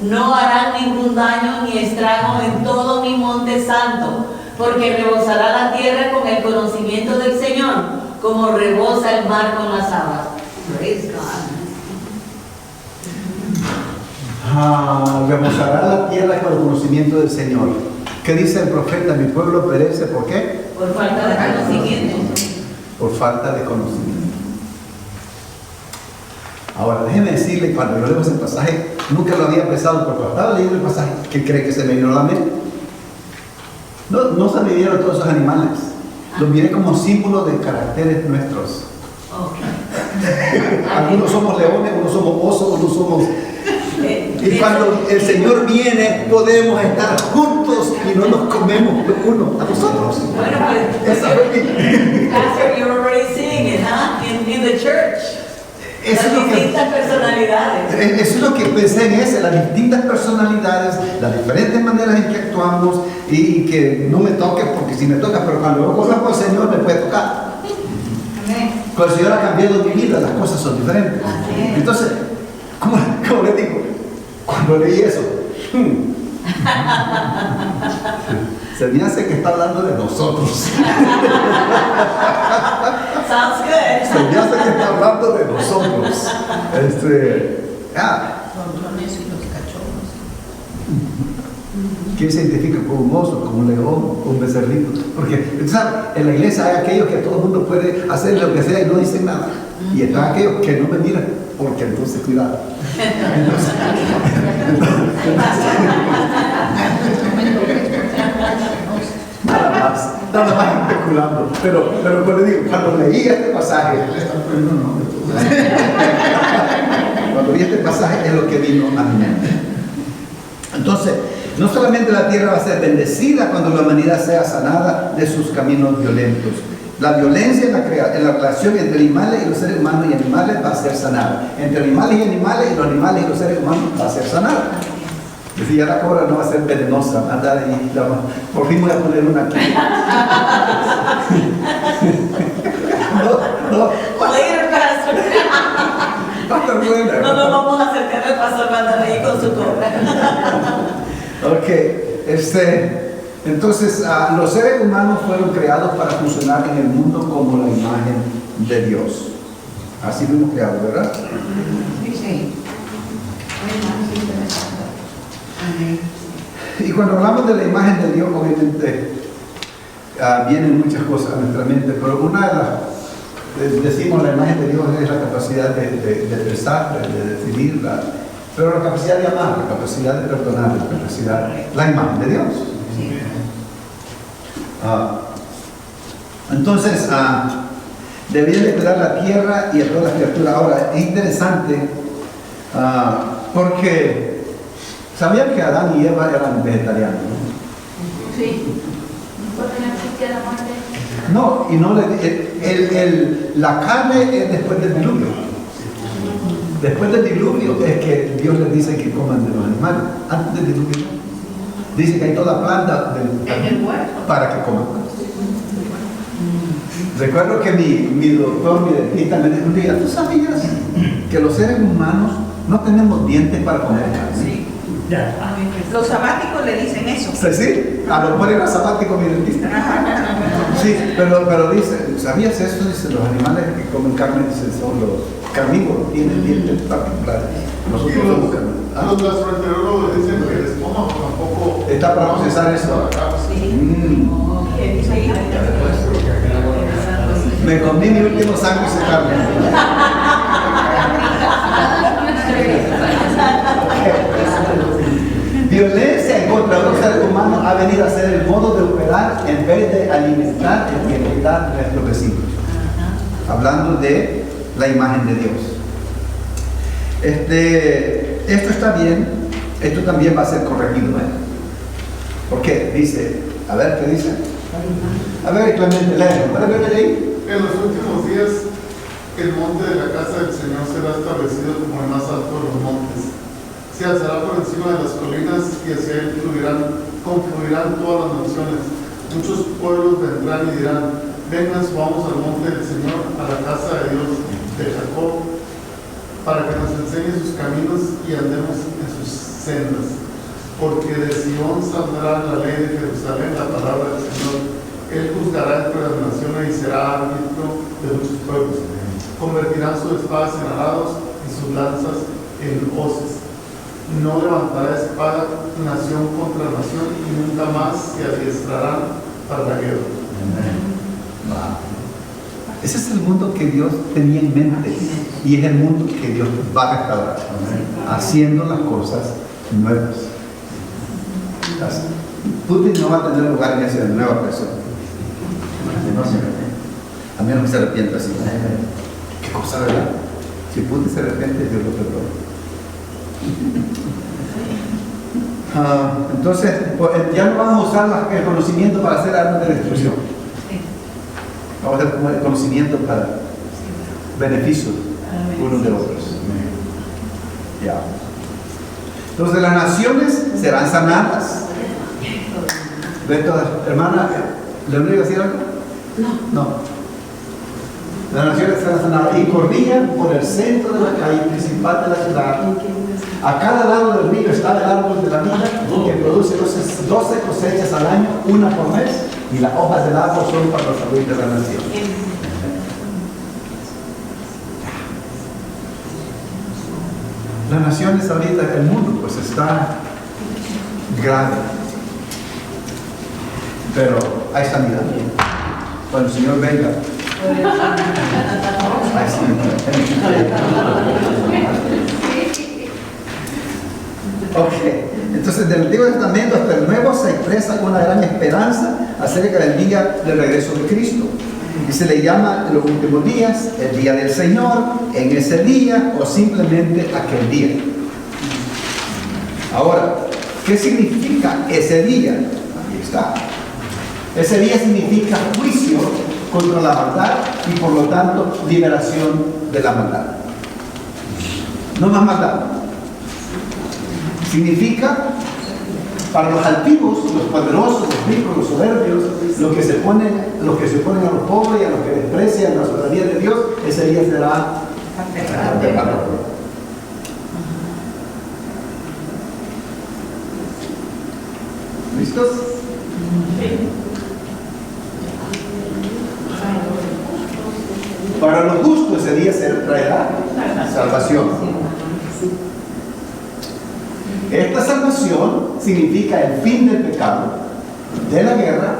S2: No harán ningún daño ni estrago en todo mi monte santo, porque rebosará la tierra con el conocimiento del Señor, como rebosa el mar con las aguas. Praise God.
S9: Rebosará la tierra con el conocimiento del Señor. ¿Qué dice el profeta? Mi pueblo perece, ¿por qué?
S2: Por falta de conocimiento.
S9: Por falta de conocimiento. Ahora, déjeme decirle, cuando yo leo ese pasaje, nunca lo había pensado, porque cuando estaba leyendo el pasaje, ¿qué cree que se me vino a la mente? No se midieron todos esos animales. Los miré como símbolo de caracteres nuestros. Algunos somos leones, unos somos osos, unos somos... Y cuando el Señor viene, podemos estar juntos y no nos comemos los unos a los otros.
S2: Bueno, pues, Pastor, you're already seeing it, huh? In the church.
S9: Eso
S2: Las distintas personalidades.
S9: Eso es lo que pensé en ese, las distintas personalidades, las diferentes maneras en que actuamos y que no me toque, porque si me toca, pero cuando yo conozco al Señor me puede tocar. Cuando el Señor ha cambiado mi vida, las cosas son diferentes. Entonces, ¿cómo le digo? Cuando leí eso, se me hace que está hablando de nosotros.
S2: Sounds good.
S9: Se me hace que está hablando de nosotros. ¿Quién se identifica como un oso, como un león, un becerrito? Porque, ¿sabes? En la iglesia hay aquellos que todo el mundo puede hacer lo que sea y no dicen nada. Y están aquellos que no me miran, porque entonces cuidado. Nada más especulando. Pero cuando digo, cuando leí este pasaje, cuando vi este pasaje es lo que vino a mi mente. Entonces, no solamente la tierra va a ser bendecida cuando la humanidad sea sanada de sus caminos violentos. La violencia en la relación entre animales y los seres humanos y animales va a ser sanada. Entre animales y animales y los animales y los seres humanos va a ser sanada. Es decir, ya la cobra no va a ser venenosa, andar ahí, por fin voy a poner una aquí. No.
S2: Later, Pastor.
S9: Va a estar buena.
S2: No nos vamos a acercar al pastor mandar ahí con su cobra.
S9: Ok, entonces los seres humanos fueron creados para funcionar en el mundo como la imagen de Dios. Así fuimos creados, ¿verdad?
S6: Sí.
S9: Y cuando hablamos de la imagen de Dios, obviamente vienen muchas cosas a nuestra mente, pero una de las, decimos la imagen de Dios es la capacidad de pensar, de decidir, pero la capacidad de amar, la capacidad de perdonar, la imagen de Dios. Entonces, deberían de cuidar la tierra y a todas las criaturas. Ahora, es interesante porque ¿sabían que Adán y Eva eran vegetarianos?
S5: Sí. Porque no existía la muerte.
S9: No, y no la carne es después del diluvio. Después del diluvio es que Dios les dice que coman de los animales. Antes del diluvio dice que hay toda planta para que coman. Recuerdo que mi doctor, mi dentista me dijo un día, ¿tú sabías que los seres humanos no tenemos dientes para comer carne?
S6: Los sabáticos le dicen eso.
S9: Sí, a lo mejor era sabático mi dentista. Sí, pero dice, ¿sabías eso? Dice, los animales que comen carne son los carnívoros, tienen dientes particulares. Nosotros somos carnívoros.
S10: Los gastroenterólogos dicen que el estómago tampoco
S9: está para procesar eso. Me comí mi último sándwich de carne. Violencia en contra de los seres humanos ha venido a ser el modo de operar en vez de alimentar el bienestar de nuestros vecinos. Hablando de la imagen de Dios. Esto está bien, esto también va a ser corregido. ¿Por qué? Dice, a ver, ¿qué dice? A ver, Clemente, léelo.
S10: En los últimos días, el monte de la casa del Señor será establecido como el más alto de los montes. Se alzará por encima de las colinas y hacia él confluirán todas las naciones. Muchos pueblos vendrán y dirán, vengan, subamos al monte del Señor, a la casa de Dios de Jacob, para que nos enseñe sus caminos y andemos en sus sendas. Porque de Sion saldrá la ley de Jerusalén, la palabra del Señor. Él juzgará entre las naciones y será árbitro de muchos pueblos. Convertirán sus espadas en arados y sus lanzas en hoces. No levantará espada nación contra nación y nunca más se adiestrarán para la guerra.
S9: Ese es el mundo que Dios tenía en mente y es el mundo que Dios va a restaurar, haciendo las cosas nuevas. Putin no va a tener lugar en esa nueva persona.
S3: No se ve.
S9: A menos que se arrepienta así. ¿Qué cosa, verdad? Si Putin se arrepiente, Dios lo perdona. Entonces, pues, ya no vamos a usar el conocimiento para hacer armas de destrucción. Vamos a hacer el conocimiento para beneficio unos de otros. Ya. Entonces, las naciones serán sanadas. Hermana, ¿le voy a decir algo? No. Las naciones serán sanadas y corrían por el centro de la calle principal de la ciudad. A cada lado del río está el árbol de la vida que produce 12 cosechas al año, una por mes, y las hojas del árbol son para la salud de la nación. Las naciones ahorita, el mundo, pues está grave. Pero hay sanidad. Cuando el Señor venga, hay sanidad. Ok, entonces del Antiguo Testamento hasta el Nuevo se expresa una gran esperanza acerca del día del regreso de Cristo. Y se le llama en los últimos días el día del Señor, en ese día o simplemente aquel día. Ahora, ¿qué significa ese día? Ahí está. Ese día significa juicio contra la maldad y por lo tanto liberación de la maldad. No más maldad. Significa para los altivos, los poderosos, los ricos, los soberbios, los que se oponen a los pobres y a los que desprecian la soberanía de Dios, ese día será arrebatado. ¿Listos? Para los justos ese día se traerá salvación. Esta salvación significa el fin del pecado, de la guerra,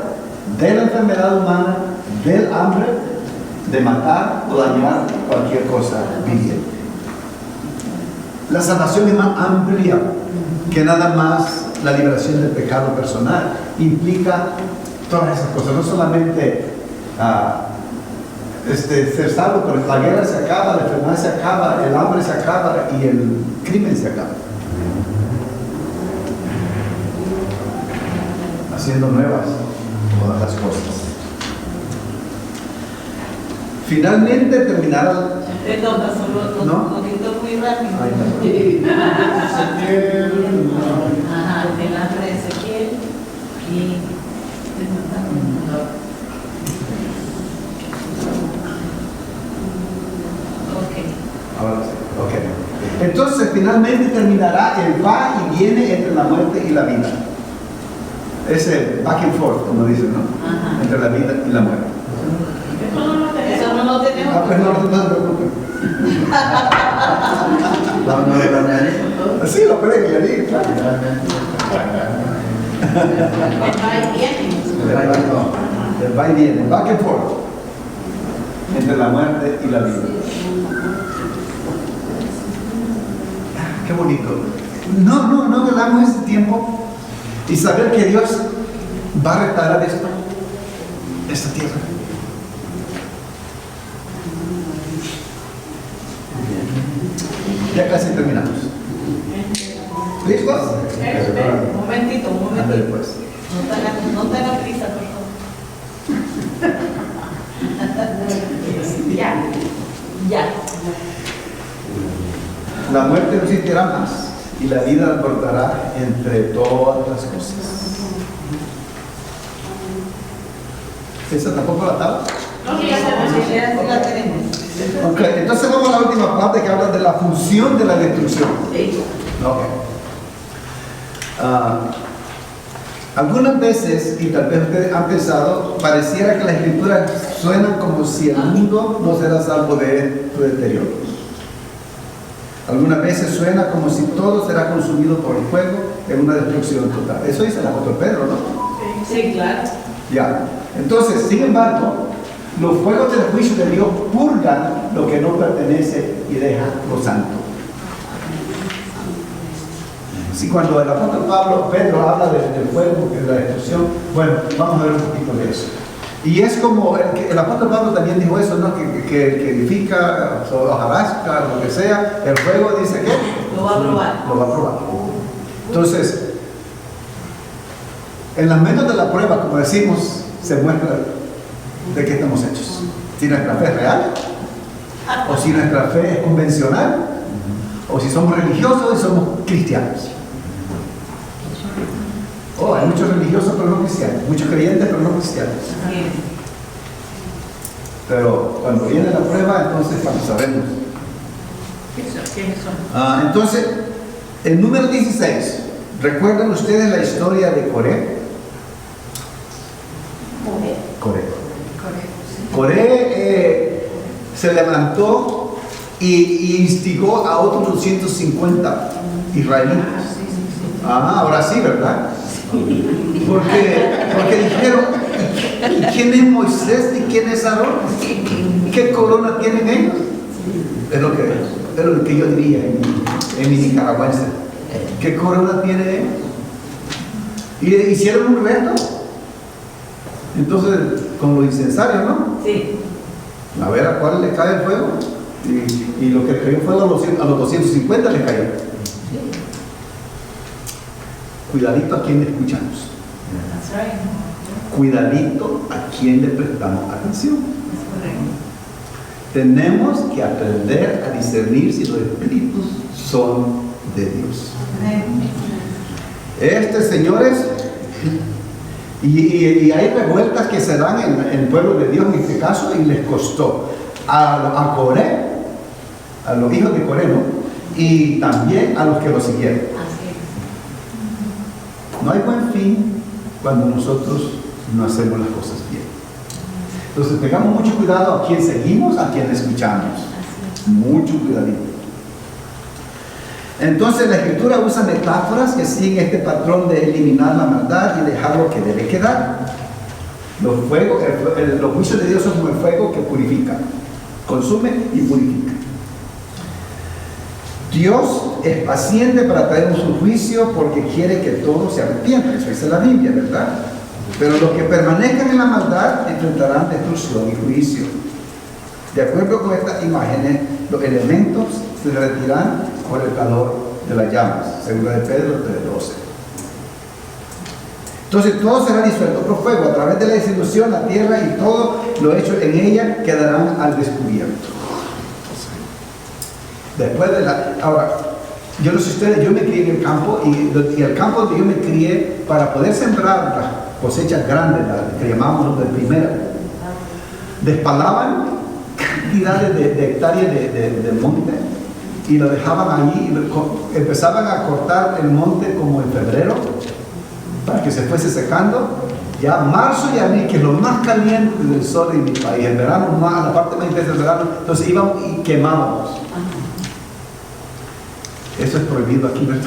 S9: de la enfermedad humana, del hambre, de matar o dañar cualquier cosa viviente. La salvación es más amplia que nada más la liberación del pecado personal. Implica todas esas cosas, no solamente ser salvo, pero la guerra se acaba, la enfermedad se acaba, el hambre se acaba y el crimen se acaba. Haciendo nuevas todas las cosas. Finalmente terminará.
S2: Perdón, lo dictó muy rápido. Ajá, el ángel de Ezequiel y
S9: Ahora sí, ok. Entonces finalmente terminará el va y viene entre la muerte y la vida. Ese back and forth, como dicen, ¿no? Ajá. Entre la vida y la muerte.
S2: Eso no lo tenemos.
S9: Pues no se preocupen. Sí, lo pueden añadir, claro. El va y viene, back and forth. Entre la muerte y la vida. Qué bonito. No velamos ese tiempo y saber que Dios va a restaurar esta tierra. Ya casi terminamos. ¿Listos?
S2: Un momentito.
S9: Ándale, pues.
S2: No te hagas prisa, por favor. Ya.
S9: La muerte no existirá más y la vida brotará entre todas las cosas. ¿Esa tampoco la tabla?
S2: No, ya la tenemos.
S9: Ok, entonces vamos a la última parte que habla de la función de la destrucción.
S2: Sí.
S9: Ok. Algunas veces, y tal vez ustedes han pensado, pareciera que las escrituras suenan como si el mundo no será salvo de su deterioro. Algunas veces suena como si todo será consumido por el fuego en una destrucción total. Eso dice el apóstol Pedro, ¿no?
S2: Sí, claro.
S9: Ya. Entonces, sin embargo, los fuegos del juicio de Dios purgan lo que no pertenece y deja lo santo. Sí, cuando el apóstol Pedro habla del fuego, de la destrucción, bueno, vamos a ver un poquito de eso. Y es como, el apóstol Pablo también dijo eso, ¿no? Que edifica, hojarasca, lo que sea, el fuego dice que
S2: Lo va a probar.
S9: Lo va a probar. Entonces, en las menos de la prueba, como decimos, se muestra de qué estamos hechos. Si nuestra fe es real, o si nuestra fe es convencional, o si somos religiosos y somos cristianos. Oh, hay muchos religiosos pero no cristianos, muchos creyentes pero no cristianos. Pero cuando viene la prueba, entonces sabemos.
S6: ¿Quiénes son?
S9: Entonces, el número 16, ¿recuerdan ustedes la historia de Coré? Coré se levantó y instigó a otros 250 israelitas. Ahora sí, ¿verdad? Porque dijeron, ¿y quién es Moisés y quién es Aarón? ¿Qué corona tienen ellos? Es lo que yo diría en mi nicaragüense. ¿Qué corona tienen ellos? Y hicieron un reto. Entonces, con los incensarios, ¿no?
S2: Sí.
S9: A ver a cuál le cae el fuego. Y lo que cayó fuego a los 250 le cayó. Cuidadito a quién le escuchamos.
S2: That's right.
S9: Cuidadito a quién le prestamos atención.
S2: Es correcto.
S9: Tenemos que aprender a discernir si los espíritus son de Dios. Señores, y hay revueltas que se dan en el pueblo de Dios en este caso, y les costó a Coré, a los hijos de Coré, ¿no? Y también a los que lo siguieron. No hay buen fin cuando nosotros no hacemos las cosas bien. Entonces tengamos mucho cuidado a quién seguimos, a quién escuchamos. Mucho cuidadito. Entonces la Escritura usa metáforas que siguen este patrón de eliminar la maldad y dejar lo que debe quedar. Los juicios de Dios son como el fuego que purifica, consume y purifica. Dios es paciente para traernos su juicio porque quiere que todos se arrepientan. Eso dice la Biblia, ¿verdad? Pero los que permanezcan en la maldad enfrentarán destrucción y juicio. De acuerdo con estas imágenes, los elementos se derretirán por el calor de las llamas. Segunda de Pedro 3:12. Entonces todo será disuelto por fuego. A través de la disilusión, la tierra y todo lo hecho en ella quedarán al descubierto. Después de ahora, yo no sé ustedes, yo me crié en el campo y el campo donde yo me crié, para poder sembrar las cosechas grandes, las que llamábamos de primera, despalaban cantidades de hectáreas de monte y lo dejaban allí, y empezaban a cortar el monte como en febrero para que se fuese secando. Ya marzo y abril, que es lo más caliente del sol en mi país, en verano, la parte más intensa del verano, entonces íbamos y quemábamos. Eso es prohibido aquí, ¿verdad?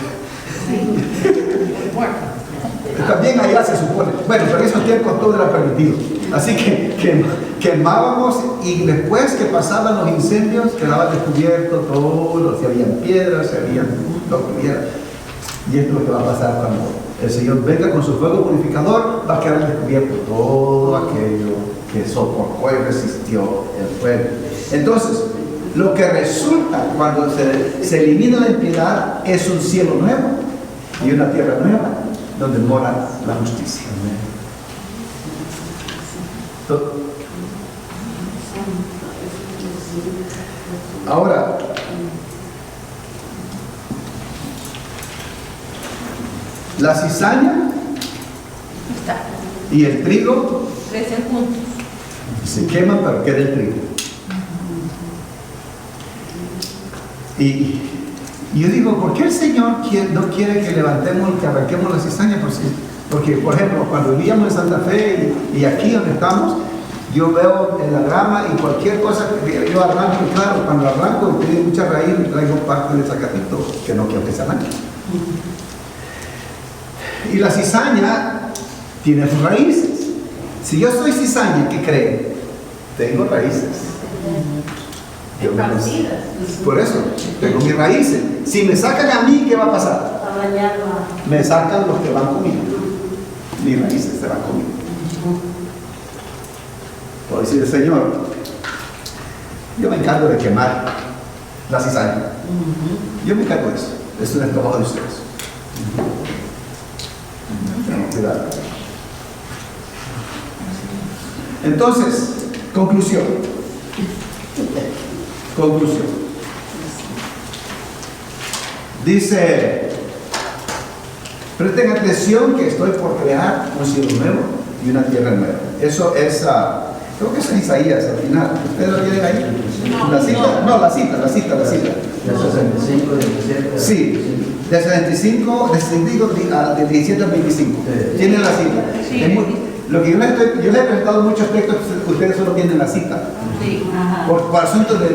S9: También allá se supone. Bueno, pero en esos tiempos todo era permitido. Así que quemábamos, y después que pasaban los incendios quedaba descubierto todo, si habían piedras, si habían lo que hubiera. Y esto es lo que va a pasar cuando el Señor venga con su fuego purificador. Va a quedar descubierto todo aquello que soportó y resistió el fuego. Entonces, lo que resulta cuando se elimina la impiedad es un cielo nuevo y una tierra nueva donde mora la justicia. Ahora, la cizaña y el trigo
S6: Crecen juntos.
S9: se queman, pero queda el trigo. Y yo digo, ¿por qué el Señor no quiere que levantemos, que arranquemos la cizaña? Porque, por ejemplo, cuando vivíamos en Santa Fe y aquí donde estamos, yo veo en la grama y cualquier cosa que yo arranco, y claro, cuando arranco y tiene mucha raíz, me traigo parte del zacatito, que no quiero que se arranque. Y la cizaña tiene sus raíces. Si yo soy cizaña, ¿qué creen? Tengo raíces. Por eso, tengo mis raíces. Si me sacan a mí, ¿qué va a pasar?
S2: Para dañarla.
S9: Me sacan los que van conmigo. Mis raíces se van conmigo. Por decir el Señor, yo me encargo de quemar la cizaña. Yo me encargo de eso. Eso es el trabajo de ustedes. Cuidado. Entonces, conclusión. Dice, presten atención que estoy por crear un cielo nuevo y una tierra nueva. Eso es, creo que es en Isaías al final. ¿Ustedes lo tienen ahí? La cita. No, la cita.
S3: De 65, 17.
S9: Sí, de 65, de 17 al 25. Tienen la cita. Es lo que yo les he presentado muchos textos, ustedes solo tienen la cita.
S2: Sí.
S9: Por asuntos de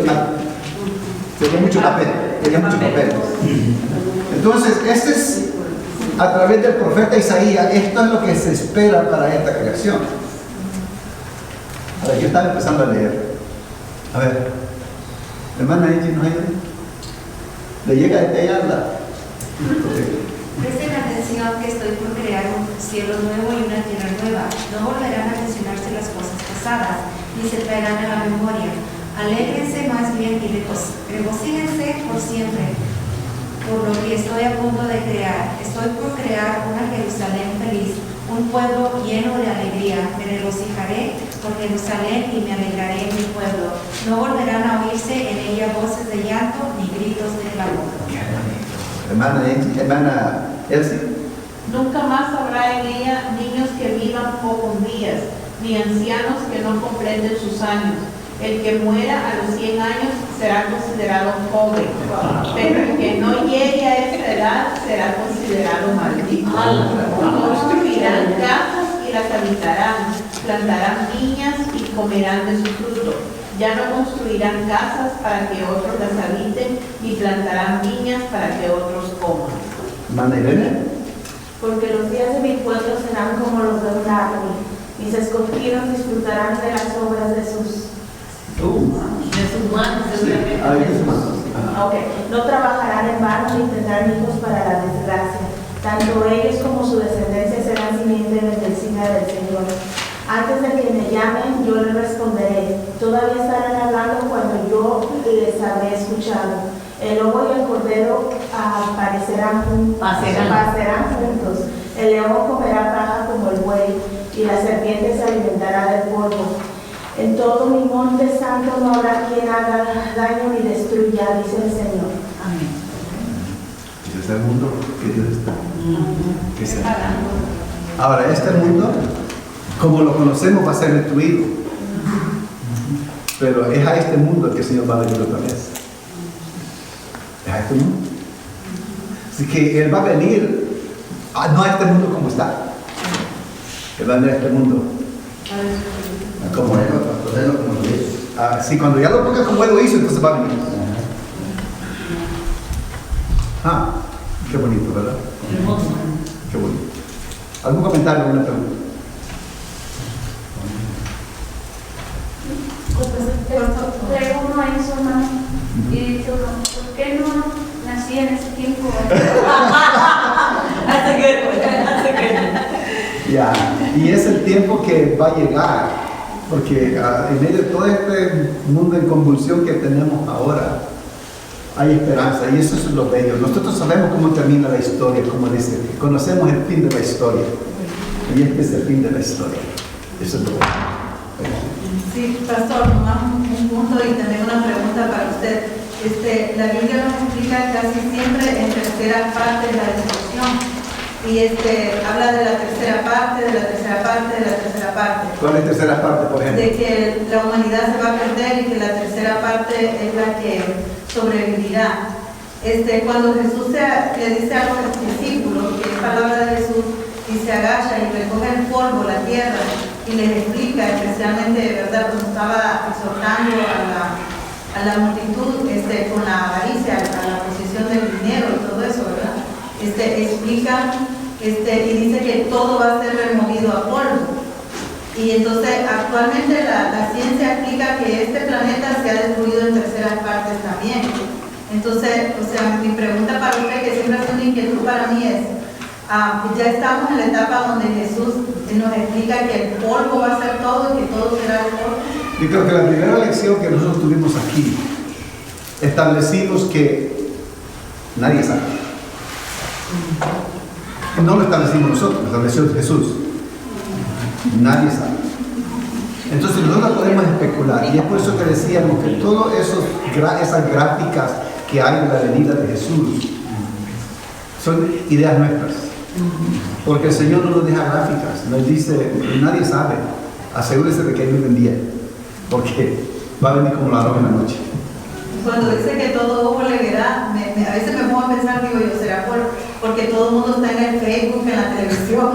S9: tenía mucho papel. Entonces, este es a través del profeta Isaías, esto es lo que se espera para esta creación. A ver, yo estaba empezando a leer. A ver, hermana Angie, ¿no hay? ¿Le llega a ella la?
S11: Presten atención que estoy por crear un cielo nuevo y una tierra nueva. No volverán a mencionarse las cosas pasadas, ni se traerán a la memoria. Alégrense más bien y regocíjense por siempre por lo que estoy a punto de crear. Estoy por crear una Jerusalén feliz, un pueblo lleno de alegría. Me regocijaré por Jerusalén y me alegraré en mi pueblo. No volverán a oírse en ella voces de llanto ni gritos de clamor.
S9: Hermana Elsie.
S6: Nunca más habrá en ella niños que vivan pocos días, ni ancianos que no comprenden sus años. El que muera a los 100 años será considerado joven, pero el que no llegue a esa edad será considerado maldito. Construirán casas y las habitarán, plantarán viñas y comerán de su fruto. Ya no construirán casas para que otros las habiten, ni plantarán viñas para que otros coman.
S9: Hermana Irene.
S12: Porque los días de mi pueblo serán como los de un árbol, mis escogidos disfrutarán de las obras de sus
S2: manos.
S12: Okay. No trabajarán en vano ni tendrán hijos para la desgracia. Tanto ellos como su descendencia serán simiente bendecida del Señor. Antes de que me llamen, yo les responderé. Todavía estarán hablando cuando yo les habré escuchado. El lobo y el cordero pacerán juntos. El león comerá paja como el buey, y la serpiente se alimentará del polvo. En todo mi monte santo no habrá quien haga daño ni destruya, dice el Señor.
S2: Amén.
S9: Ese es el mundo que Dios está. Ahora, este mundo, como lo conocemos, va a ser destruido. Pero es a este mundo que el Señor va a venir otra vez. Es a este mundo. Así que Él va a venir, no a este mundo como está. Él va a venir a este mundo. Como Él lo hizo. Sí, cuando ya lo ponga como Él lo hizo, entonces va a venir. Qué bonito, ¿verdad? Qué bonito. ¿Algún comentario o una pregunta?
S5: Luego uno ahí su hermano y dice uno, ¿por qué no nací en ese tiempo?
S9: Ya, y es el tiempo que va a llegar, porque en medio de todo este mundo en convulsión que tenemos ahora, hay esperanza, y eso es lo bello. Nosotros sabemos cómo termina la historia, como dice, conocemos el fin de la historia, y este es el fin de la historia. Eso es lo bello.
S13: Sí, pastor, un punto y también una pregunta para usted. La Biblia nos explica casi siempre en tercera parte de la destrucción. Y habla de la tercera parte, de la tercera parte, de la tercera parte.
S9: ¿Cuál es la tercera parte, por ejemplo?
S13: De que la humanidad se va a perder y que la tercera parte es la que sobrevivirá. Cuando Jesús le dice algo a los discípulos, que es palabra de Jesús, y se agacha y recoge el polvo, la tierra, y les explica, especialmente, ¿verdad?, cuando estaba exhortando a la multitud con la avaricia, a la posesión del dinero y todo eso, ¿verdad? Explica y dice que todo va a ser removido a polvo. Y entonces actualmente la ciencia explica que este planeta se ha destruido en terceras partes también. Entonces, o sea, mi pregunta para usted, que siempre es una inquietud para mí, es, ya estamos en la etapa donde Jesús nos explica que el polvo va a ser todo y que todo será el polvo.
S9: Yo creo que la primera lección que nosotros tuvimos aquí, establecimos que nadie sabe. No lo establecimos nosotros, lo estableció Jesús. Nadie sabe. Entonces nosotros podemos especular, y es por eso que decíamos que todas esas gráficas que hay en la venida de Jesús son ideas nuestras. Porque el Señor no nos deja gráficas, nos dice, nadie sabe, asegúrese de que viven bien, porque va a venir como ladrón en la noche.
S13: Cuando dice que todo ojo le verá, a veces me pongo a pensar, digo yo, ¿será porque todo el mundo está en el Facebook, en la televisión?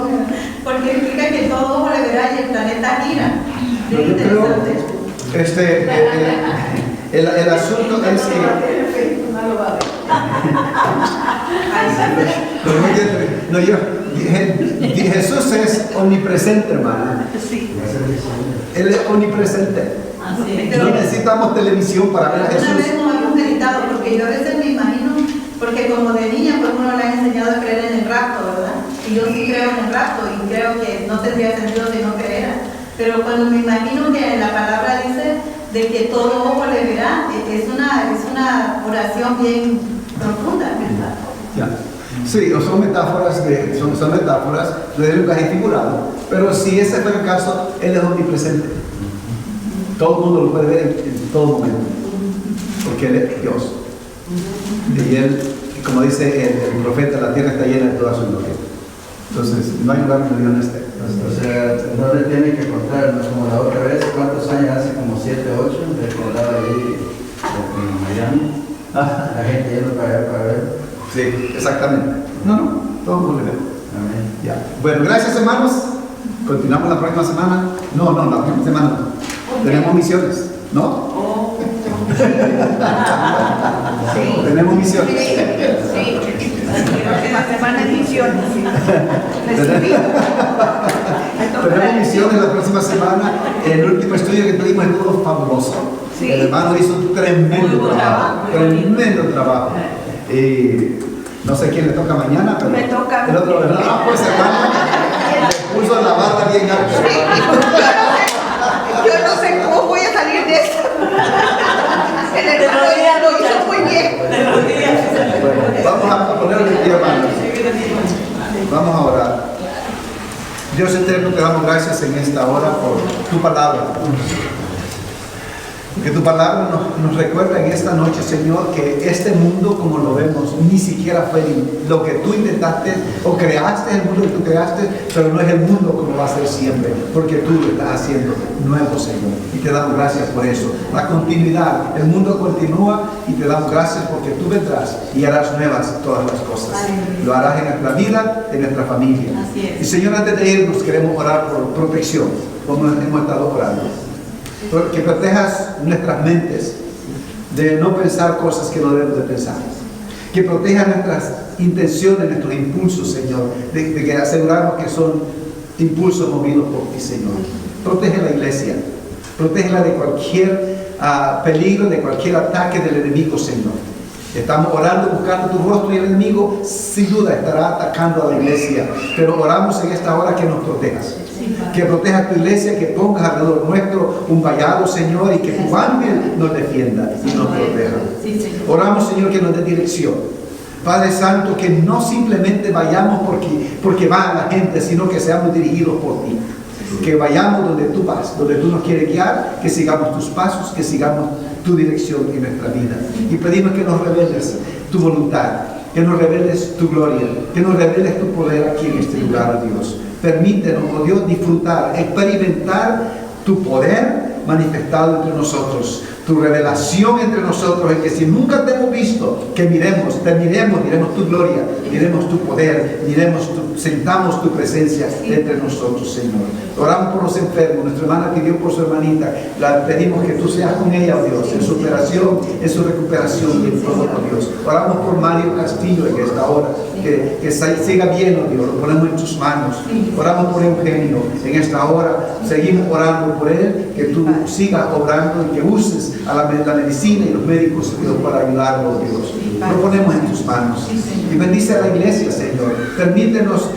S13: Porque implica que todo ojo le verá y el planeta gira.
S9: Yo creo, el asunto es que... Jesús es omnipresente, hermano. Él es omnipresente. No necesitamos televisión para ver a Jesús.
S13: Una vez nos hemos meditado, porque yo a veces me imagino, porque como de niña pues uno le ha enseñado a creer en el rapto, ¿verdad? Y yo sí creo en el rapto y creo que no tendría sentido si no creera. Pero cuando me imagino que la palabra dice de que todo ojo le verá, es una oración bien profunda, ¿verdad?
S9: Ya. Sí, son metáforas son metáforas de lenguaje figurado, pero si ese fue el caso, Él es omnipresente. Todo el mundo lo puede ver en todo momento, porque Él es Dios. Y Él, como dice el profeta, la tierra está llena de toda su gloria. Entonces, no hay lugar donde Dios no esté.
S3: O sea, no le tiene que contar, ¿no? Como la otra vez, ¿cuántos años hace? Como 7, 8, recordaba ahí en Miami. La gente yendo para allá para ver.
S9: Sí, exactamente. No, todo el mundo le ve.
S3: Amén.
S9: Ya. Bueno, gracias, hermanos. Continuamos la próxima semana. No, la próxima semana no. Tenemos misiones, ¿no?
S2: Sí.
S9: Tenemos misiones.
S2: Sí. La semana de misiones.
S9: Tenemos misiones la próxima semana. El último estudio que tuvimos estuvo fabuloso.
S2: Sí.
S9: El hermano hizo un tremendo trabajo. No sé quién le toca mañana, pero
S2: me toca.
S9: el otro, ¿verdad? Pues hermano, le puso la barra bien alta.
S2: Yo no sé cómo voy a salir de eso. El hermano lo hizo muy bien.
S9: Bueno, vamos a ponerle el pie, hermanos. Vamos a orar. Dios eterno, te damos gracias en esta hora por tu palabra. Que tu palabra nos recuerda en esta noche, Señor, que este mundo como lo vemos ni siquiera fue lo que tú intentaste o creaste, el mundo que tú creaste, pero no es el mundo como va a ser siempre, porque tú lo estás haciendo nuevo, Señor. Y te damos gracias por eso. La continuidad, el mundo continúa y te damos gracias porque tú vendrás y harás nuevas todas las cosas. Lo harás en nuestra vida, en nuestra familia. Y Señor, antes de irnos queremos orar por protección, como hemos estado orando. Que protejas nuestras mentes de no pensar cosas que no debemos de pensar. Que protejas nuestras intenciones, nuestros impulsos, Señor. De que asegurarnos que son impulsos movidos por ti, Señor. Protege la iglesia. Protégela de cualquier peligro, de cualquier ataque del enemigo, Señor. Estamos orando, buscando tu rostro y el enemigo sin duda estará atacando a la iglesia. Pero oramos en esta hora que nos protejas. Que proteja tu iglesia, que pongas alrededor nuestro un vallado, Señor, y que tu ángel nos defienda y nos proteja. Oramos, Señor, que nos dé dirección. Padre Santo, que no simplemente vayamos porque va la gente, sino que seamos dirigidos por ti. Que vayamos donde tú vas, donde tú nos quieres guiar, que sigamos tus pasos, que sigamos tu dirección en nuestra vida. Y pedimos que nos reveles tu voluntad, que nos reveles tu gloria, que nos reveles tu poder aquí en este lugar, oh Dios. Permítenos, oh Dios, disfrutar, experimentar tu poder manifestado entre nosotros, tu revelación entre nosotros, en que si nunca te hemos visto, que miremos tu gloria, miremos tu poder, sentamos tu presencia entre nosotros, Señor. Oramos por los enfermos, nuestra hermana pidió por su hermanita, la pedimos que tú seas con ella, oh Dios, en su operación, en su recuperación y en todo, oh Dios. Oramos por Mario Castillo en esta hora, que siga bien, oh Dios, lo ponemos en tus manos. Oramos por Eugenio en esta hora, seguimos orando por él, que tú tú sigas obrando y que uses a la medicina y los médicos, Dios, para ayudarlos, Dios. Lo ponemos en tus manos. Y bendice a la iglesia, Señor. Permítenos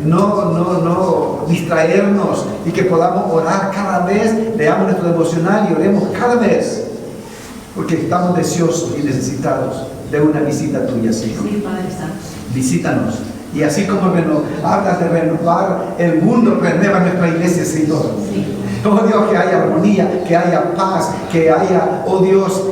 S9: no distraernos y que podamos orar cada vez, leamos nuestro devocional y oremos cada vez, porque estamos deseosos y necesitados de una visita tuya, Señor.
S2: Sí, Padre Santo.
S9: Visítanos. Y así como hablas de renovar el mundo, renueva nuestra iglesia, Señor.
S2: Sí.
S9: Oh Dios, que haya armonía, que haya paz, que haya, oh Dios,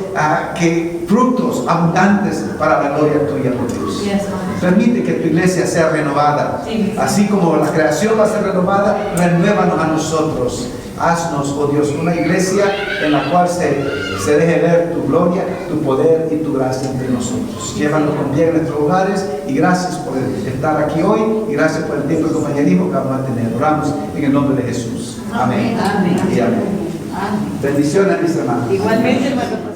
S9: que frutos abundantes para la gloria tuya, oh Dios.
S2: Yes,
S9: Permite que tu iglesia sea renovada.
S2: Sí.
S9: Así como la creación va a ser renovada, renuévanos a nosotros. Haznos, oh Dios, una iglesia en la cual se deje ver tu gloria, tu poder y tu gracia entre nosotros. Llévanos con bien a nuestros hogares y gracias por estar aquí hoy y gracias por el tiempo de compañerismo que vamos a tener. Oramos en el nombre de Jesús. Amén.
S2: Amén.
S9: Y amén. Bendiciones, mis hermanos.
S2: Igualmente, hermano.